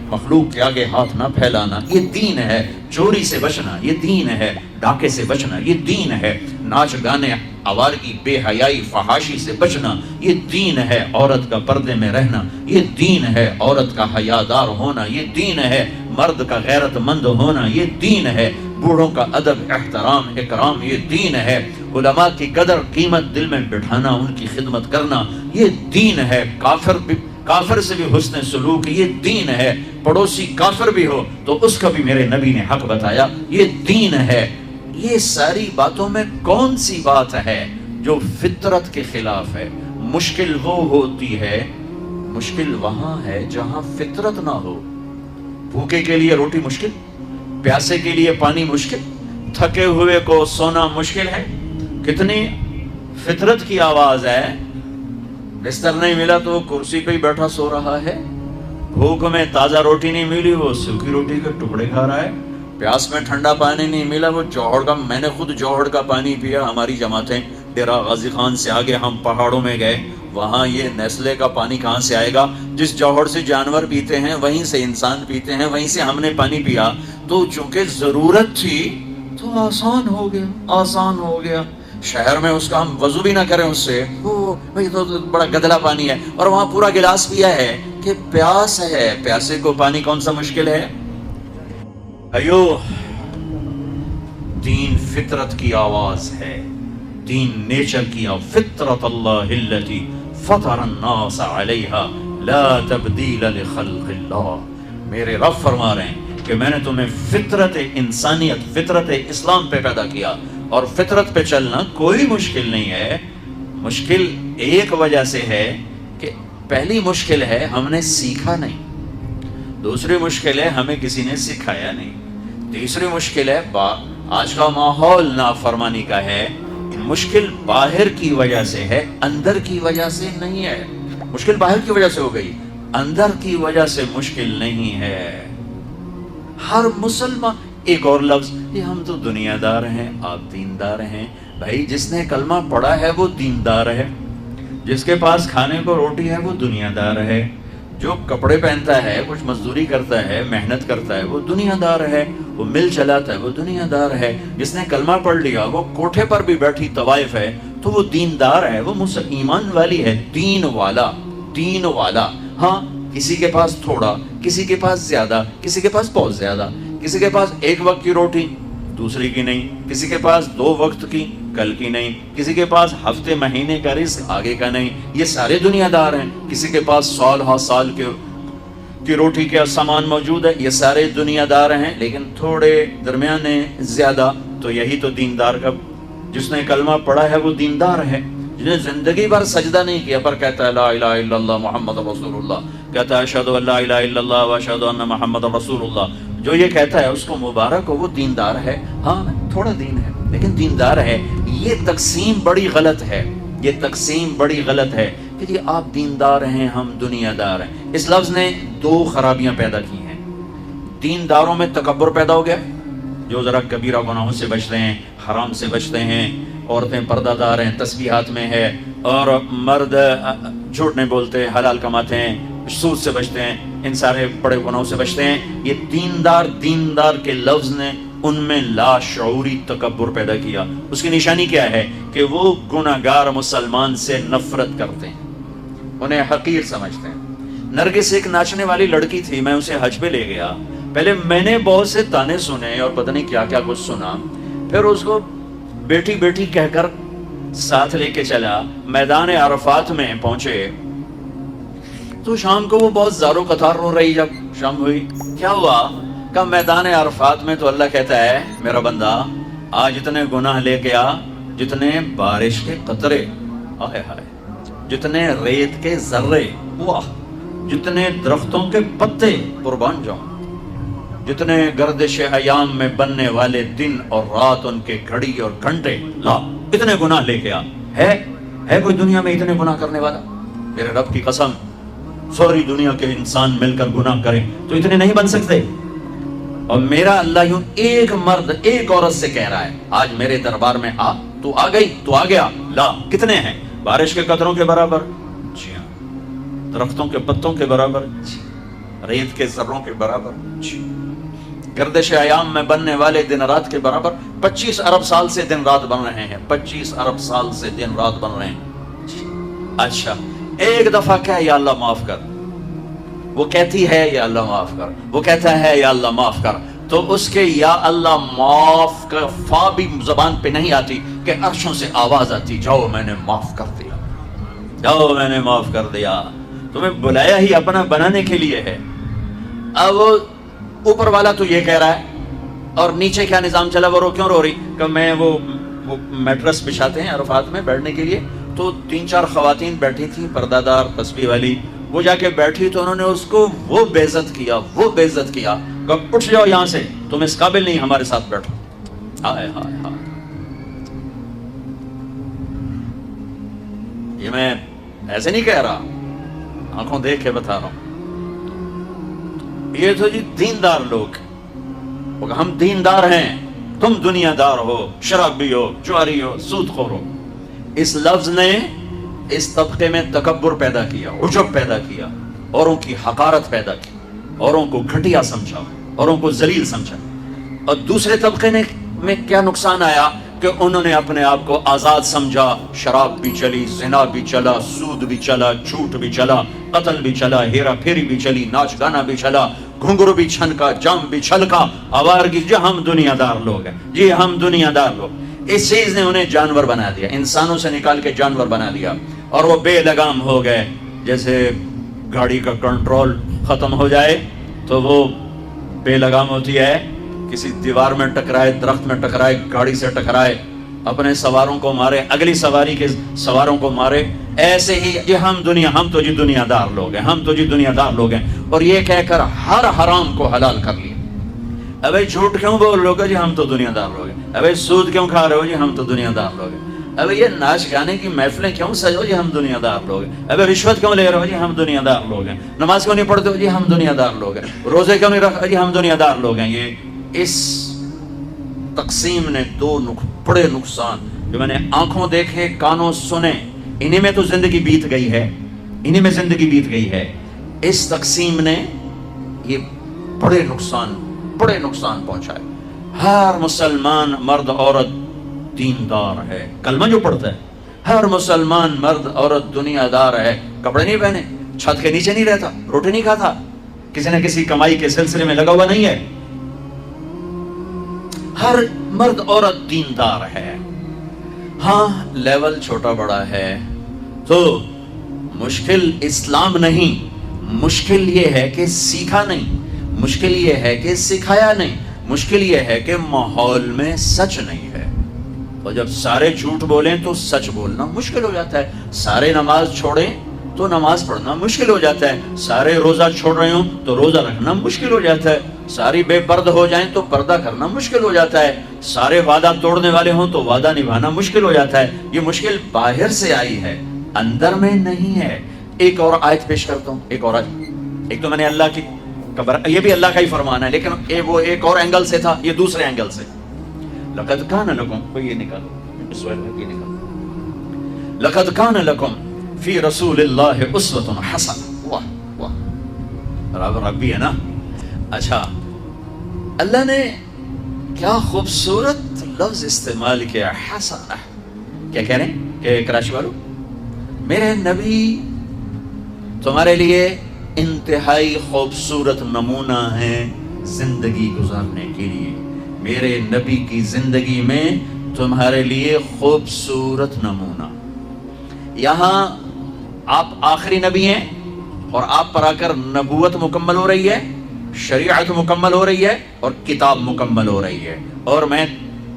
مخلوق کے آگے ہاتھ نہ پھیلانا یہ دین ہے، چوری سے بچنا یہ دین ہے، ڈاکے سے بچنا یہ دین ہے، ناچ گانے آوارگی بے حیائی فحاشی سے بچنا یہ دین ہے، عورت کا پردے میں رہنا یہ دین ہے، عورت کا حیادار ہونا یہ دین ہے، مرد کا غیرت مند ہونا یہ دین ہے، بوڑھوں کا ادب احترام اکرام یہ دین ہے، علماء کی قدر قیمت دل میں بٹھانا ان کی خدمت کرنا یہ دین ہے، کافر سے بھی حسن سلوک یہ دین ہے، پڑوسی کافر بھی ہو تو اس کا بھی میرے نبی نے حق بتایا یہ دین ہے۔ یہ ساری باتوں میں کون سی بات ہے جو فطرت کے خلاف ہے؟ مشکل وہ ہوتی ہے، مشکل وہاں ہے جہاں فطرت نہ ہو۔ بھوکے کے لیے روٹی مشکل، پیاسے کے لیے پانی مشکل، تھکے ہوئے کو سونا مشکل ہے۔ کتنی فطرت کی آواز ہے، بستر نہیں ملا تو وہ کرسی پہ ہی بیٹھا سو رہا ہے، بھوک میں تازہ روٹی نہیں ملی وہ سوکھی روٹی کے ٹکڑے کھا رہا ہے، پیاس میں ٹھنڈا پانی نہیں ملا وہ جوہر کا، میں نے خود جوہر کا پانی پیا، ہماری جماعتیں ڈیرہ غازی خان سے آگے ہم پہاڑوں میں گئے، وہاں یہ نیسلے کا پانی کہاں سے آئے گا؟ جس جوہر سے جانور پیتے ہیں وہیں سے انسان پیتے ہیں، وہیں سے ہم نے پانی پیا، تو چونکہ ضرورت تھی تو آسان ہو گیا۔ شہر میں اس کا ہم وضو بھی نہ کریں اس سے، بھئی تو بڑا گدلا پانی ہے، اور وہاں پورا گلاس پیا ہے کہ پیاس ہے، پیاسے کو پانی کون سا مشکل ہے؟ ایو دین فطرت کی آواز ہے، دین نیچر کی آواز، فطرت اللہ التی فطر الناس علیہا لا تبدیل لخلق اللہ۔ میرے رب فرما رہے ہیں کہ میں نے تمہیں فطرت انسانیت، فطرت اسلام پہ پیدا کیا، اور فطرت پہ چلنا کوئی مشکل نہیں ہے۔ مشکل ایک وجہ سے ہے کہ پہلی مشکل ہے ہم نے سیکھا نہیں، دوسری مشکل ہے ہمیں کسی نے سکھایا نہیں، تیسری مشکل ہے آج کا ماحول نافرمانی کا ہے۔ مشکل باہر کی وجہ سے ہے، اندر کی وجہ سے نہیں ہے۔ مشکل باہر کی وجہ سے ہو گئی، اندر کی وجہ سے مشکل نہیں ہے۔ ہر مسلمان ایک اور لفظ، یہ ہم تو دنیا دار ہیں آپ دیندار ہیں، بھائی جس نے کلمہ پڑھا ہے وہ دیندار ہے، جس کے پاس کھانے کو روٹی ہے وہ دنیا دار ہے، جو کپڑے پہنتا ہے، کچھ مزدوری کرتا ہے، محنت کرتا ہے وہ دنیا دار ہے، وہ مل چلاتا ہے وہ دنیا دار ہے، جس نے کلمہ پڑھ لیا وہ کوٹھے پر بھی بیٹھی طوائف ہے تو وہ دیندار ہے، وہ ایمان والی ہے، دین والا۔ ہاں کسی کے پاس تھوڑا، کسی کے پاس زیادہ، کسی کے پاس بہت زیادہ، کسی کے پاس ایک وقت کی روٹی دوسری کی نہیں، کسی کے پاس 2 وقت کی کل کی نہیں، کسی کے پاس ہفتے مہینے کا رزق آگے کا نہیں، یہ سارے دنیا دار ہیں۔ کسی کے پاس سال کی روٹی کا سامان موجود ہے، یہ سارے دنیا دار ہیں، لیکن تھوڑے درمیانے زیادہ، تو یہی تو دیندار کا، جس نے کلمہ پڑھا ہے وہ دیندار ہے، جس نے زندگی بھر سجدہ نہیں کیا پر کہتا ہے لا الہ الا اللہ محمد رسول اللہ، کہتا ہے اشہد ان لا الہ الا اللہ واشہد ان محمد رسول اللہ، جو یہ کہتا ہے اس کو مبارک ہو، وہ دیندار ہے۔ ہاں تھوڑا دین ہے لیکن دیندار ہے۔ یہ تقسیم بڑی غلط ہے، یہ تقسیم بڑی غلط ہے کہ جی آپ دیندار ہیں ہم دنیا دار ہیں۔ اس لفظ نے 2 خرابیاں پیدا کی ہیں۔ دینداروں میں تکبر پیدا ہو گیا، جو ذرا کبیرہ گناہوں سے بچتے ہیں، حرام سے بچتے ہیں، عورتیں پردہ دار ہیں، تسبیح ہاتھ میں ہے، اور مرد جھوٹ نہیں بولتے، حلال کماتے ہیں، سود سے بچتے ہیں، ان سارے بڑے گناہوں سے بچتے ہیں۔ یہ دیندار کے لفظ نے ان میں لا شعوری تکبر پیدا کیا۔ اس کی نشانی کیا ہے کہ وہ گناہگار مسلمان سے نفرت کرتے ہیں، انہیں حقیر سمجھتے ہیں۔ نرگس ایک ناچنے والی لڑکی تھی، میں اسے حج پہ لے گیا، پہلے میں نے بہت سے تانے سنے اور پتہ نہیں کیا کیا کچھ سنا، پھر اس کو بیٹی بیٹی کہہ کر ساتھ لے کے چلا، میدان عرفات میں پہنچے تو شام کو وہ بہت زارو قطار رو رہی، جب شام ہوئی کیا ہوا؟ کہ میدان عرفات میں تو اللہ کہتا ہے میرا بندہ آج اتنے گناہ لے کے آ جتنے بارش کے قطرے، آہے ہائے، جتنے ریت کے ذرے، واہ، جتنے درختوں کے پتے، قربان جاؤں، جتنے گردش ایام میں بننے والے دن اور رات، ان کے گھڑی اور گھنٹے، لا اتنے گناہ لے کے آ۔ ہے کوئی دنیا میں اتنے گناہ کرنے والا؟ میرے رب کی قسم، ساری دنیا کے انسان مل کر گناہ کریں تو اتنے نہیں بن سکتے۔ اور میرا اللہ یوں ایک مرد ایک عورت سے کہہ رہا ہے آج میرے دربار میں آ، تو آ گئی تو آ گیا، لا کتنے ہیں؟ بارش کے قطروں کے برابر، جی ہاں، درختوں کے پتوں کے برابر، جی، ریت کے ذروں کے برابر، گردش ایام میں بننے والے دن رات کے برابر. 25 ارب سال سے دن رات بن رہے ہیں، 25 ارب سال سے دن رات بن رہے ہیں. اچھا ایک دفعہ کہ یا اللہ معاف کر، وہ کہتی ہے یا اللہ معاف کر، وہ کہتا ہے یا اللہ معاف کر، تو اس کے یا اللہ معاف کا فا بھی زبان پہ نہیں آتی کہ عرشوں سے آواز آتی، جاؤ میں نے معاف کر دیا، جاؤ میں نے معاف کر دیا. تمہیں بلایا ہی اپنا بنانے کے لیے ہے. اب اوپر والا تو یہ کہہ رہا ہے، اور نیچے کیا نظام چلا، وہ کیوں رو رہی کہ میں وہ میٹرس بچھاتے ہیں عرفات میں بیٹھنے کے لیے، تو 3-4 خواتین بیٹھی تھیں پردہ دار تسبیح والی، وہ جا کے بیٹھی تو انہوں نے اس کو وہ بے عزت کیا، وہ بے عزت کیا کہ اٹھ جاؤ یہاں سے، تم اس قابل نہیں ہمارے ساتھ بیٹھو. ہائے ہائے ہائے. یہ میں ایسے نہیں کہہ رہا، آنکھوں دیکھ کے بتا رہا ہوں. یہ تو جی دیندار لوگ، ہم دیندار ہیں، تم دنیا دار ہو، شرابی ہو، جواری ہو، سود خور ہو. اس لفظ نے اس طبقے میں تکبر پیدا کیا، عجب پیدا کیا، اوروں کی حقارت پیدا کی، اوروں کو گھٹیا سمجھا، اوروں کو ذلیل سمجھا. اور دوسرے طبقے میں کیا نقصان آیا کہ انہوں نے اپنے آپ کو آزاد سمجھا. شراب بھی چلی، زنا بھی چلا، سود بھی چلا، جھوٹ بھی چلا، قتل بھی چلا، ہیرا پھیری بھی چلی، ناچ گانا بھی چلا، گھنگرو بھی چھنکا، جام بھی چھلکا، آوارگی. جی ہم دنیا دار لوگ ہیں، جی ہم دنیا دار لوگ. اس چیز نے انہیں جانور بنا دیا، انسانوں سے نکال کے جانور بنا دیا، اور وہ بے لگام ہو گئے. جیسے گاڑی کا کنٹرول ختم ہو جائے تو وہ بے لگام ہوتی ہے، کسی دیوار میں ٹکرائے، درخت میں ٹکرائے، گاڑی سے ٹکرائے، اپنے سواروں کو مارے، اگلی سواری کے سواروں کو مارے. ایسے ہی یہ ہم تو جی دنیا دار لوگ ہیں، ہم تو جی دنیا دار لوگ ہیں. اور یہ کہہ کر ہر حرام کو حلال کر لیا. ابے جھوٹ کیوں بول رہے ہو جی ہم تو دنیا دار لوگ ہیں. ابے سود کیوں کھا رہے ہو جی ہم تو دنیا دار لوگ ہیں. ابے یہ ناچ گانے کی محفلیں کیوں سجو جی ہم دنیا دار لوگ ہیں. ابے رشوت کیوں لے رہے ہو جی ہم دنیا دار لوگ ہیں. نماز کیوں نہیں پڑھتے ہو جی ہم دنیا دار لوگ ہیں. روزے کیوں نہیں رکھتے جی ہم دنیا دار لوگ ہیں. یہ اس تقسیم نے 2 بڑے نقصان جو میں نے آنکھوں دیکھے، کانوں سنے، انہی میں تو زندگی بیت گئی ہے، انہی میں زندگی بیت گئی ہے. اس تقسیم نے یہ بڑے نقصان پہنچائے. ہر مسلمان مرد عورت دیندار ہے، کلمہ جو پڑھتا ہے. ہر مسلمان مرد عورت دنیا دار ہے، کپڑے نہیں پہنے، چھت کے نیچے نہیں رہتا، روٹی نہیں کھاتا، کسی نہ کسی کمائی کے سلسلے میں لگا ہوا نہیں ہے. ہر مرد عورت دیندار ہے. ہاں لیول چھوٹا بڑا ہے تو مشکل اسلام نہیں، مشکل یہ ہے کہ سیکھا نہیں، مشکل یہ ہے کہ سکھایا نہیں، مشکل یہ ہے کہ ماحول میں سچ نہیں ہے. اور جب سارے جھوٹ بولیں تو سچ بولنا مشکل ہو جاتا ہے. سارے نماز چھوڑیں تو نماز پڑھنا مشکل ہو جاتا ہے. سارے روزہ چھوڑ رہے ہوں تو روزہ رکھنا مشکل ہو جاتا ہے. ساری بے پرد ہو جائیں تو پردہ کرنا مشکل ہو جاتا ہے. سارے وعدہ توڑنے والے ہوں تو وعدہ نبھانا مشکل ہو جاتا ہے. یہ مشکل باہر سے آئی ہے، اندر میں نہیں ہے. ایک اور آیت پیش کرتا ہوں، ایک اور آیت. ایک تو میں نے اللہ کی یہ بھی اللہ کا ہی فرمان ہے، لیکن وہ ایک اور اینگل سے تھا، یہ دوسرے اینگل سے. لقد کان لکم، کوئی یہ نکالو، اس وقت یہ نکالو. لقد کان لکم فی رسول اللہ اسوۃ حسنہ. واہ واہ، ربی ہے نا. اچھا اللہ نے کیا خوبصورت لفظ استعمال کیا، حسنہ. کیا کہہ رہے ہیں کہ کراچی والوں، میرے نبی تمہارے لیے انتہائی خوبصورت نمونہ ہے زندگی گزارنے کے لیے. میرے نبی کی زندگی میں تمہارے لیے خوبصورت نمونہ. یہاں آپ آخری نبی ہیں اور آپ پر آ کر نبوت مکمل ہو رہی ہے، شریعت مکمل ہو رہی ہے اور کتاب مکمل ہو رہی ہے. اور میں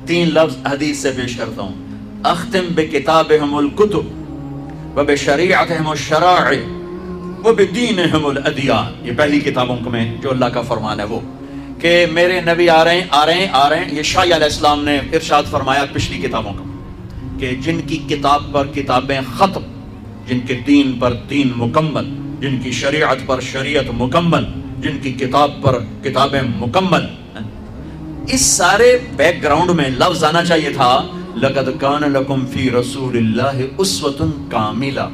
3 لفظ حدیث سے پیش کرتا ہوں. اختم بکتابہم الکتب وبشریعتہم الشرائع وبدینہم الادیان. یہ پہلی کتابوں میں جو اللہ کا فرمان ہے وہ کہ میرے نبی آ رہے ہیں. یہ شاہ علیہ السلام نے ارشاد فرمایا پچھلی کتابوں کا کہ جن کی کتاب پر کتابیں ختم، جن کے دین پر دین مکمل، جن کی شریعت پر شریعت مکمل، جن کی کتاب پر کتابیں مکمل. اس سارے بیک گراؤنڈ میں لفظ آنا چاہیے تھا لقد کان لکم فی رسول اللہ اسوۃ کاملہ.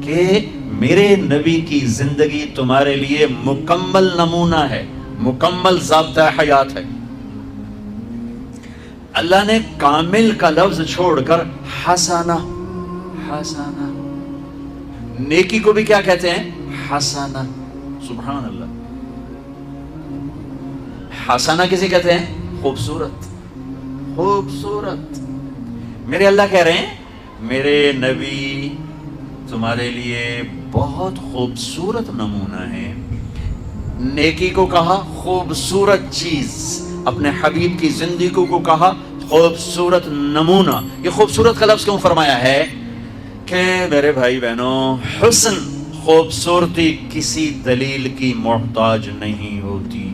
کہ میرے نبی کی زندگی تمہارے لیے مکمل نمونہ ہے، مکمل ضابطہ حیات ہے۔ اللہ نے کامل کا لفظ چھوڑ کر حسنہ، حسنہ، نیکی کو بھی کیا کہتے ہیں؟ حسنہ۔ سبحان اللہ، حسنہ کسی کہتے ہیں؟ خوبصورت، خوبصورت۔ میرے اللہ کہہ رہے ہیں میرے نبی تمہارے لیے بہت خوبصورت نمونہ ہے۔ نیکی کو کہا خوبصورت چیز، اپنے حبیب کی زندگی کو کہا خوبصورت نمونہ۔ یہ خوبصورت کا لفظ کیوں فرمایا ہے؟ کہ میرے بھائی بہنوں، حسن، خوبصورتی کسی دلیل کی محتاج نہیں ہوتی۔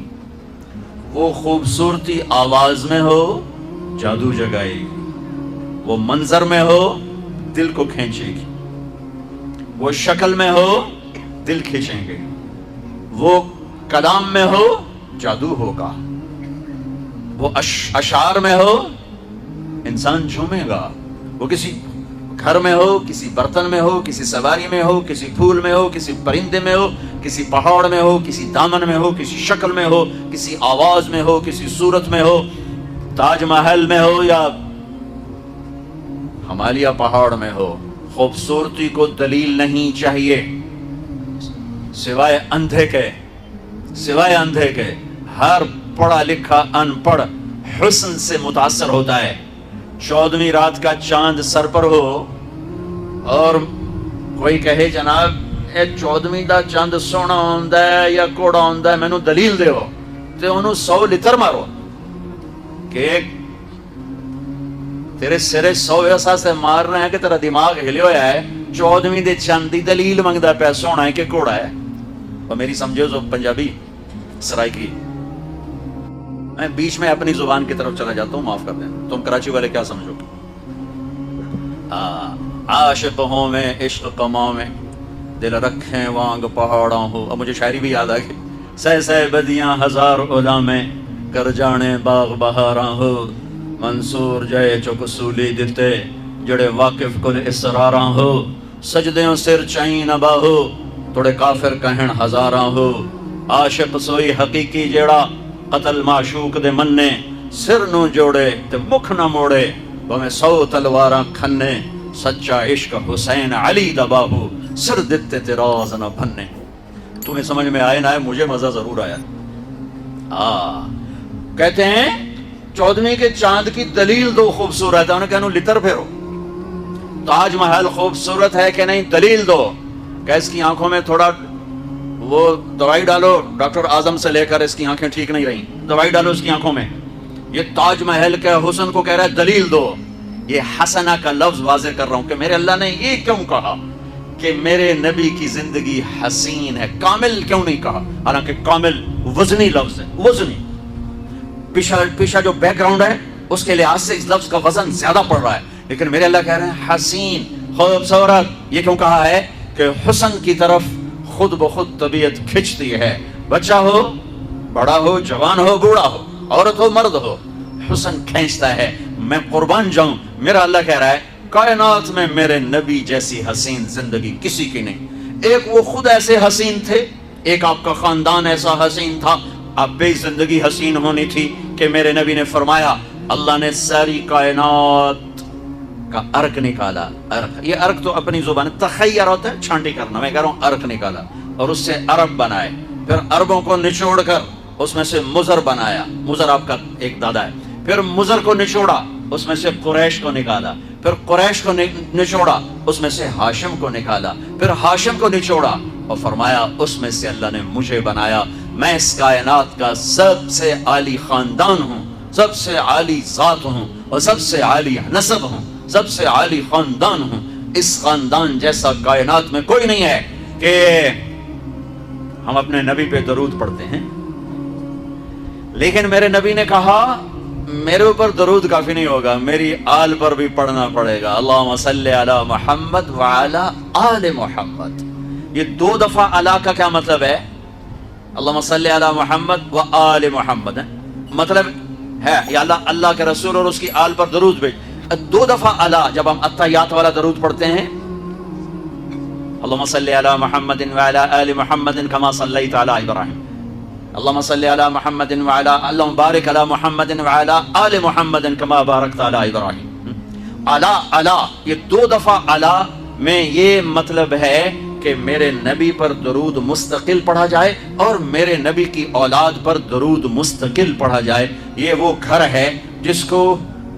وہ خوبصورتی آواز میں ہو جادو جگائے گی، وہ منظر میں ہو دل کو کھینچے گی، وہ شکل میں ہو دل کھینچیں گے، وہ کلام میں ہو جادو ہوگا، وہ اشعار میں ہو انسان جھومے گا، وہ کسی گھر میں ہو، کسی برتن میں ہو، کسی سواری میں ہو، کسی پھول میں ہو، کسی پرندے میں ہو، کسی پہاڑ میں ہو، کسی دامن میں ہو، کسی شکل میں ہو، کسی آواز میں ہو، کسی صورت میں ہو، تاج محل میں ہو یا ہمالیہ پہاڑ میں ہو، خوبصورتی کو دلیل نہیں چاہیے سوائے اندھے کے، سوائے اندھے کے۔ ہر پڑھا لکھا ان پڑھ حسن سے متاثر ہوتا ہے۔ 14ویں رات کا چاند سر پر ہو اور کوئی کہے جناب اے 14ویں دا چاند سونا ہوندا ہے یا کوڑا ہوندا ہے، مینوں دلیل دیو، تے انہوں 100 لتر مارو کہ تیرے سرے 100 ایسا سے مار رہے ہیں کہ تیرا دماغ ہلے ہویا ہے۔ 14ویں دے چاند دی دلیل منگدا پیا سونا ہے کہ کوڑا ہے۔ اور میری سمجھو جو پنجابی سرائکی، میں بیچ میں اپنی زبان کی طرف چلا جاتا ہوں، معاف کر دیں، تم کراچی والے کیا سمجھو؟ عاشق ہوں میں عشق کماں میں، دل رکھیں وانگ پہاڑاں ہو۔ اب مجھے شاعری بھی یاد آ گئی، سہ سہ بدیاں ہزار علا میں، کر جانے باغ بہاراں ہو۔ منصور جائے چک سولی دیتے، جڑے واقف کل اسراراں ہو۔ سجدیوں سر چائیں نبا ہو، توڑے کافر کہن ہزاراں ہو۔ عاشق سوئی حقیقی جیڑا، قتل معشوق دے مننے، سر نو جوڑے تے مکھ نہ موڑے، بھویں 100 تلواراں کھنے۔ سچا عشق حسین علی دا باہو، سر دیتے تے راز نہ بھنے۔ تمہیں سمجھ میں آئے نہ آئے، مجھے مزہ ضرور آیا۔ کہتے ہیں 14ویں کے چاند کی دلیل دو خوبصورت ہے، انہیں کہنو لتر پھیرو۔ تاج محل خوبصورت ہے کہ نہیں، دلیل دو۔ کہ اس کی آنکھوں میں تھوڑا وہ دوائی ڈالو، ڈاکٹر اعظم سے لے کر اس کی آنکھیں ٹھیک نہیں رہیں، دوائی ڈالو اس کی آنکھوں میں۔ یہ تاج محل کے حسن کو کہہ رہا ہے دلیل دو۔ یہ حسنہ کا لفظ واضح کر رہا ہوں کہ میرے اللہ نے یہ کیوں کہا کہ میرے نبی کی زندگی حسین ہے، کامل کیوں نہیں کہا؟ حالانکہ کامل وزنی لفظ ہے، وزنی۔ پیچھا جو بیک گراؤنڈ ہے اس کے لحاظ سے اس لفظ کا وزن زیادہ پڑ رہا ہے، لیکن میرے اللہ کہہ رہے ہیں حسین، خوبصورت۔ یہ کیوں کہا ہے؟ کہ حسن کی طرف خود بخود طبیعت کھچتی ہے، بچہ ہو، بڑا ہو، جوان ہو، بوڑھا ہو، عورت ہو، مرد ہو، حسن کھینچتا ہے۔ میں قربان جاؤں، میرا اللہ کہہ رہا ہے کائنات میں میرے نبی جیسی حسین زندگی کسی کی نہیں۔ ایک وہ خود ایسے حسین تھے، ایک آپ کا خاندان ایسا حسین تھا، آپ پہ زندگی حسین ہونی تھی کہ میرے نبی نے فرمایا اللہ نے ساری کائنات کا عرق نکالا۔ عرق، یہ عرق تو اپنی زبان تخیر ہوتا ہے، چھانٹی کرنا، میں کہہ رہا ہوں عرق نکالا اور اس سے عرب بنائے، پھر عربوں کو نچوڑ کر اس میں سے مضر بنایا، مضر آپ کا ایک دادا ہے، پھر مضر کو نچوڑا اس میں سے قریش کو نکالا، پھر قریش کو نچوڑا اس میں سے ہاشم کو نکالا، پھر ہاشم کو نچوڑا اور فرمایا اس میں سے اللہ نے مجھے بنایا۔ میں اس کائنات کا سب سے عالی خاندان ہوں، سب سے عالی ذات ہوں اور سب سے عالی نسب ہوں، سب سے عالی خاندان ہوں۔ اس خاندان جیسا کائنات میں کوئی نہیں ہے کہ ہم اپنے نبی پہ درود پڑھتے ہیں، لیکن میرے نبی نے کہا میرے اوپر درود کافی نہیں ہوگا، میری آل پر بھی پڑھنا پڑے گا۔ اللہم صلی علی محمد وعلی آل محمد۔ یہ 2 دفعہ علی کا کیا مطلب ہے؟ اللہم صلی علی محمد و آل محمد ہے، مطلب ہے یا اللہ کے رسول اور اس کی آل پر درود بھیج۔ 2 دفعہ علی، جب ہم اتحیات والا درود پڑھتے ہیں اللهم صل علی محمد وعلی آل محمد کما صلیت علی ابراہیم اللهم صل علی محمد وعلی اللهم بارک علی محمد وعلی آل محمد کما بارکت علی ابراہیم. علی یہ 2 دفعہ علی میں یہ مطلب ہے کہ میرے نبی پر درود مستقل پڑھا جائے اور میرے نبی کی اولاد پر درود مستقل پڑھا جائے. یہ وہ گھر ہے جس کو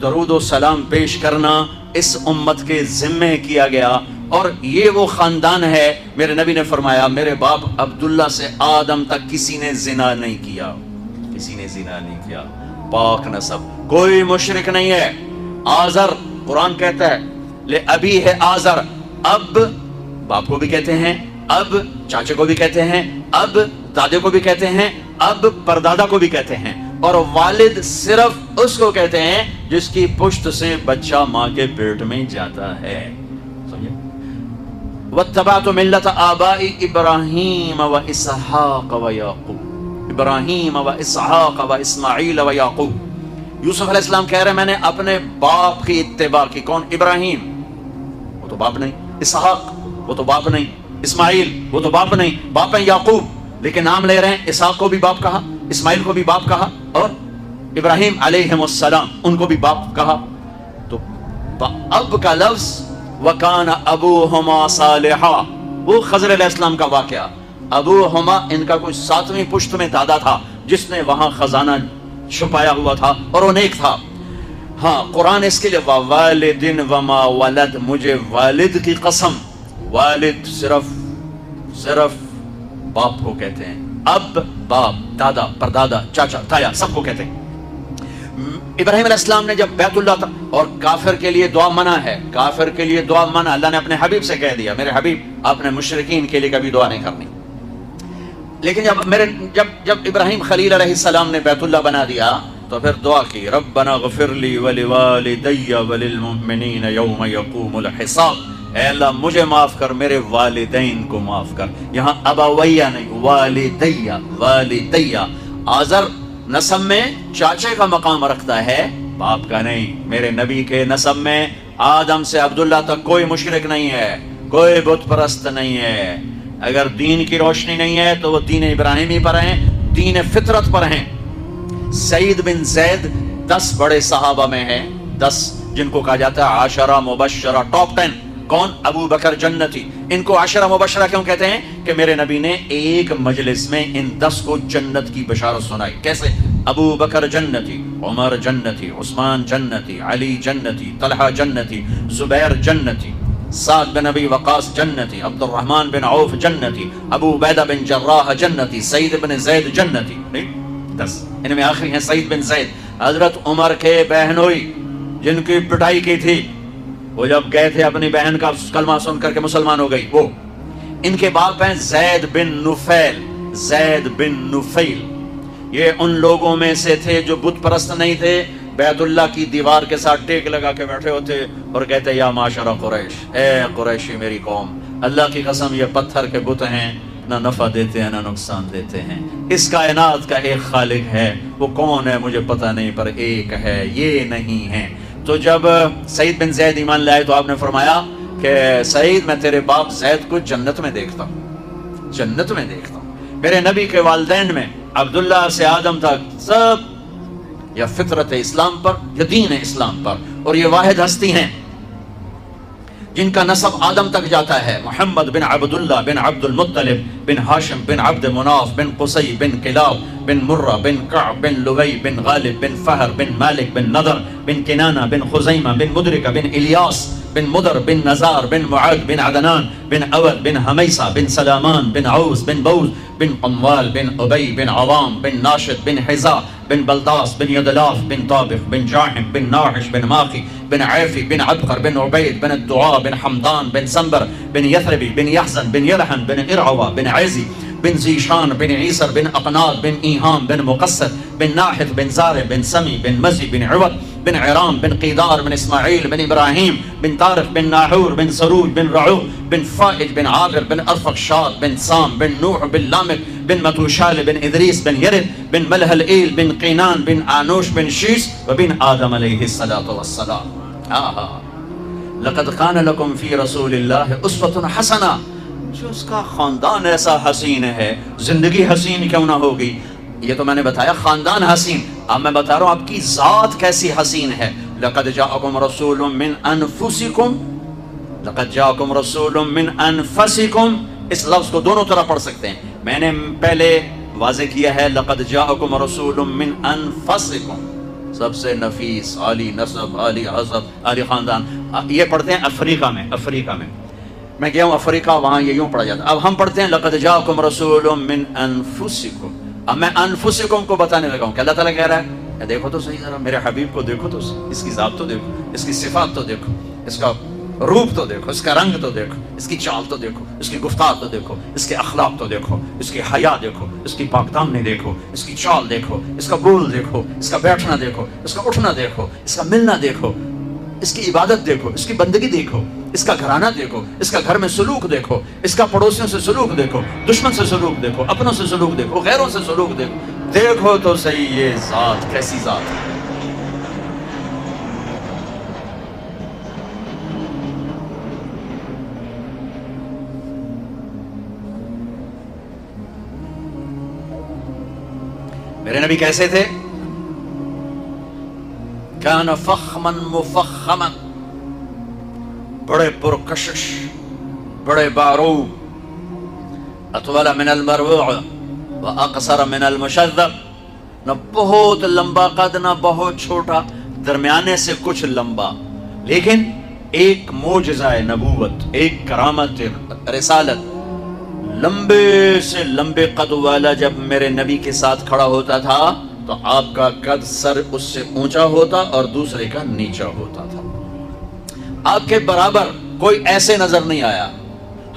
درود و سلام پیش کرنا اس امت کے ذمے کیا گیا، اور یہ وہ خاندان ہے. میرے نبی نے فرمایا میرے باپ عبداللہ سے آدم تک کسی نے زنا نہیں کیا، کسی نے زنا نہیں کیا، پاک نسب، کوئی مشرک نہیں ہے. آزر قرآن کہتا ہے لے ابی ہے آزر، اب باپ کو بھی کہتے ہیں، اب چاچے کو بھی کہتے ہیں، اب دادے کو بھی کہتے ہیں، اب پردادا کو بھی کہتے ہیں، اور والد صرف اس کو کہتے ہیں جس کی پشت سے بچہ ماں کے پیٹ میں جاتا ہے. سمجھے؟ واتبعت ملت آبائی ابراہیم و اسحاق و یعقوب، ابراہیم و اسحاق و اسماعیل و یعقوب. یوسف علیہ السلام کہہ رہے ہیں میں نے اپنے باپ کی اتباع کی. کون؟ ابراہیم، وہ تو باپ نہیں. اسحاق، وہ تو باپ نہیں. اسماعیل، وہ تو باپ نہیں، باپ ہے یعقوب، لیکن نام لے رہے ہیں. اسحاق کو بھی باپ کہا، اسماعیل کو بھی باپ کہا، اور ابراہیم علیہ السلام ان کو بھی باپ کہا. تو اب کا لفظ وَكَانَ أَبُوهُمَا صَالِحًا، وہ خضر علیہ السلام کا واقعہ. ابوہما ان کا کوئی 7ویں پشت میں دادا تھا جس نے وہاں خزانہ چھپایا ہوا تھا اور وہ نیک تھا. ہاں قرآن اس کے لیے وَوَالِدٍ وَمَا وَلَدْ، مجھے والد کی قسم. والد صرف باپ کو کہتے ہیں، اب باپ، دادا، پردادا، چاچا، تایا، سب کو کہتے ہیں. ابراہیم علیہ السلام نے جب بیت اللہ تھا، اور کافر کے لیے دعا منع ہے، کافر کے لیے دعا منع. اللہ نے اپنے حبیب سے کہہ دیا میرے حبیب آپ نے مشرکین کے لیے کبھی دعا نہیں کرنی. لیکن جب ابراہیم خلیل علیہ السلام نے بیت اللہ بنا دیا تو پھر دعا کی ربنا اغفر لی ولوالدی وللمؤمنین یوم یقوم الحساب. اے اللہ مجھے معاف کر، میرے والدین کو معاف کر. یہاں ابویہ نہیں، والدیہ. آزر نسب میں چاچے کا مقام رکھتا ہے، باپ کا نہیں. میرے نبی کے نسب میں آدم سے عبداللہ تک کوئی مشرک نہیں ہے، کوئی بت پرست نہیں ہے. اگر دین کی روشنی نہیں ہے تو وہ دین ابراہیمی پر ہیں، دین فطرت پر ہیں. سعید بن زید 10 بڑے صحابہ میں ہیں، 10 جن کو کہا جاتا ہے عشرہ مبشرہ، ٹاپ 10. کون؟ ابو بکر جنتی. ان کو عشرہ مبشرہ کیوں کہتے ہیں؟ کہ میرے نبی نے ایک مجلس میں ان 10 کو جنت کی بشارت سنائی. کیسے؟ ابو بکر جنتی، عمر جنتی، عثمان جنتی، علی جنتی، طلحہ جنتی، زبیر جنتی، سعد بن ابی وقاص جنتی، عبد الرحمن بن عوف جنتی، ابو عبیدہ بن جراح جنتی، سعید بن زید جنتی. 10. ان میں آخری ہیں سعید بن زید، حضرت عمر کے بہنوئی جن کی پٹائی کی تھی. وہ جب گئے تھے اپنی بہن کا کلمہ سن کر کے مسلمان ہو گئی. وہ ان کے باپ ہیں زید بن نفیل. زید بن نفیل یہ ان لوگوں میں سے تھے جو بت پرست نہیں تھے، بیت اللہ کی دیوار کے ساتھ ٹیک لگا کے بیٹھے ہوتے اور کہتے یا معاشر قریش، اے قریشی میری قوم، اللہ کی قسم یہ پتھر کے بت ہیں، نہ نفع دیتے ہیں نہ نقصان دیتے ہیں. اس کائنات کا ایک خالق ہے، وہ کون ہے مجھے پتہ نہیں پر ایک ہے، یہ نہیں ہے. تو جب سعید بن زید ایمان لائے تو آپ نے فرمایا کہ سعید میں تیرے باپ زید کو جنت میں دیکھتا ہوں، جنت میں دیکھتا ہوں. میرے نبی کے والدین میں عبداللہ سے آدم تک سب یا فطرت اسلام پر یا دین اسلام پر، اور یہ واحد ہستی ہیں جن کا نسب آدم تک جاتا ہے. محمد بن عبداللہ بن عبد المطلب بن ہاشم بن عبد مناف بن قصی بن کلاب بن مرہ بن کعب بن لغی بن غالب بن فہر بن مالک بن نضر بن کنانہ بن خزیمہ بن مدرکہ بن الیاس بن مدر بن نزار بن معد بن عدنان بن اول بن حمیسہ بن سلامان بن عوز بن بوز بن قموال بن ابی بن عوام بن ناشد بن حزا بن بلداس بن یدلاف بن طابق بن جاحم بن ناحش بن ماقی بن عیفی بن عبقر بن عبید بن الدعاء بن حمدان بن سنبر بن یثربی بن یحزن بن یلحن بن ارعوہ بن عیزی بن زیشان بن عیسر بن اقناد بن ایہام بن مقصر بن ناحث بن زارع بن سمی بن مزی بن عوض بن عرام بن قیدار بن اسماعیل بن ابراہیم بن طارق بن ناحور بن سروج بن رعو بن فائد بن عابر بن ارفقشاد بن سام بن نوح بن لامک بن متوشال بن ادریس بن یرد بن ملہل ایل بن قینان بن آنوش بن شیس وبن آدم علیہ السلام. لقد کان لکم فی رسول اللہ اسوۃ حسنہ. جو اس کا خاندان ایسا حسین ہے، زندگی حسین کیوں نہ ہوگی؟ یہ تو میں نے بتایا خاندان حسین، اب میں بتا رہا ہوں آپ کی ذات کیسی حسین ہے۔ لقد جاءکم رسول من انفسکم، لقد جاءکم رسول من انفسکم، اس لفظ کو دونوں طرح پڑھ سکتے ہیں۔ میں نے پہلے واضح کیا ہے لقد جاءکم رسول من انفسکم، سب سے نفیس، عالی نسب، عالی حسب، عالی خاندان۔ یہ پڑھتے ہیں افریقہ میں، افریقہ میں گیا ہوں افریقہ، وہاں یہ یوں پڑھا جاتا ہے۔ اب ہم پڑھتے ہیں لقد جاءکم رسول من انفسکم۔ اب میں انفسکم کو بتانے لگا ہوں کہ اللہ تعالیٰ کہہ رہا ہے دیکھو تو صحیح ذرا میرے حبیب کو دیکھو تو صحیح، اس کی ذات تو دیکھو، اس کی صفات تو دیکھو، اس کا روپ تو دیکھو، اس کا رنگ تو دیکھو، اس کی چال تو دیکھو، اس کی گفتار تو دیکھو، اس کے اخلاق تو دیکھو، اس کی حیا دیکھو، اس کی پاک دامنی دیکھو، اس کی چال دیکھو، اس کا بول دیکھو، اس کا بیٹھنا دیکھو، اس کا اٹھنا دیکھو، اس کا ملنا دیکھو، اس کی عبادت دیکھو، اس کی بندگی دیکھو، اس کا گھرانہ دیکھو، اس کا گھر میں سلوک دیکھو، اس کا پڑوسیوں سے سلوک دیکھو، دشمن سے سلوک دیکھو، اپنوں سے سلوک دیکھو، غیروں سے سلوک دیکھو، دیکھو تو صحیح یہ ذات کیسی ذات ہے۔ میرے نبی کیسے تھے؟ کان فخما مفخما، بڑے پرکشش، بڑے باروب، اطول من المروع واقصر من المشذب، نہ بہت لمبا قد نہ بہت چھوٹا، درمیانے سے کچھ لمبا، لیکن ایک معجزہ نبوت، ایک کرامت رسالت، لمبے سے لمبے قد والا جب میرے نبی کے ساتھ کھڑا ہوتا تھا تو آپ کا قد سر اس سے اونچا ہوتا اور دوسرے کا نیچا ہوتا تھا۔ آپ کے برابر کوئی ایسے نظر نہیں آیا،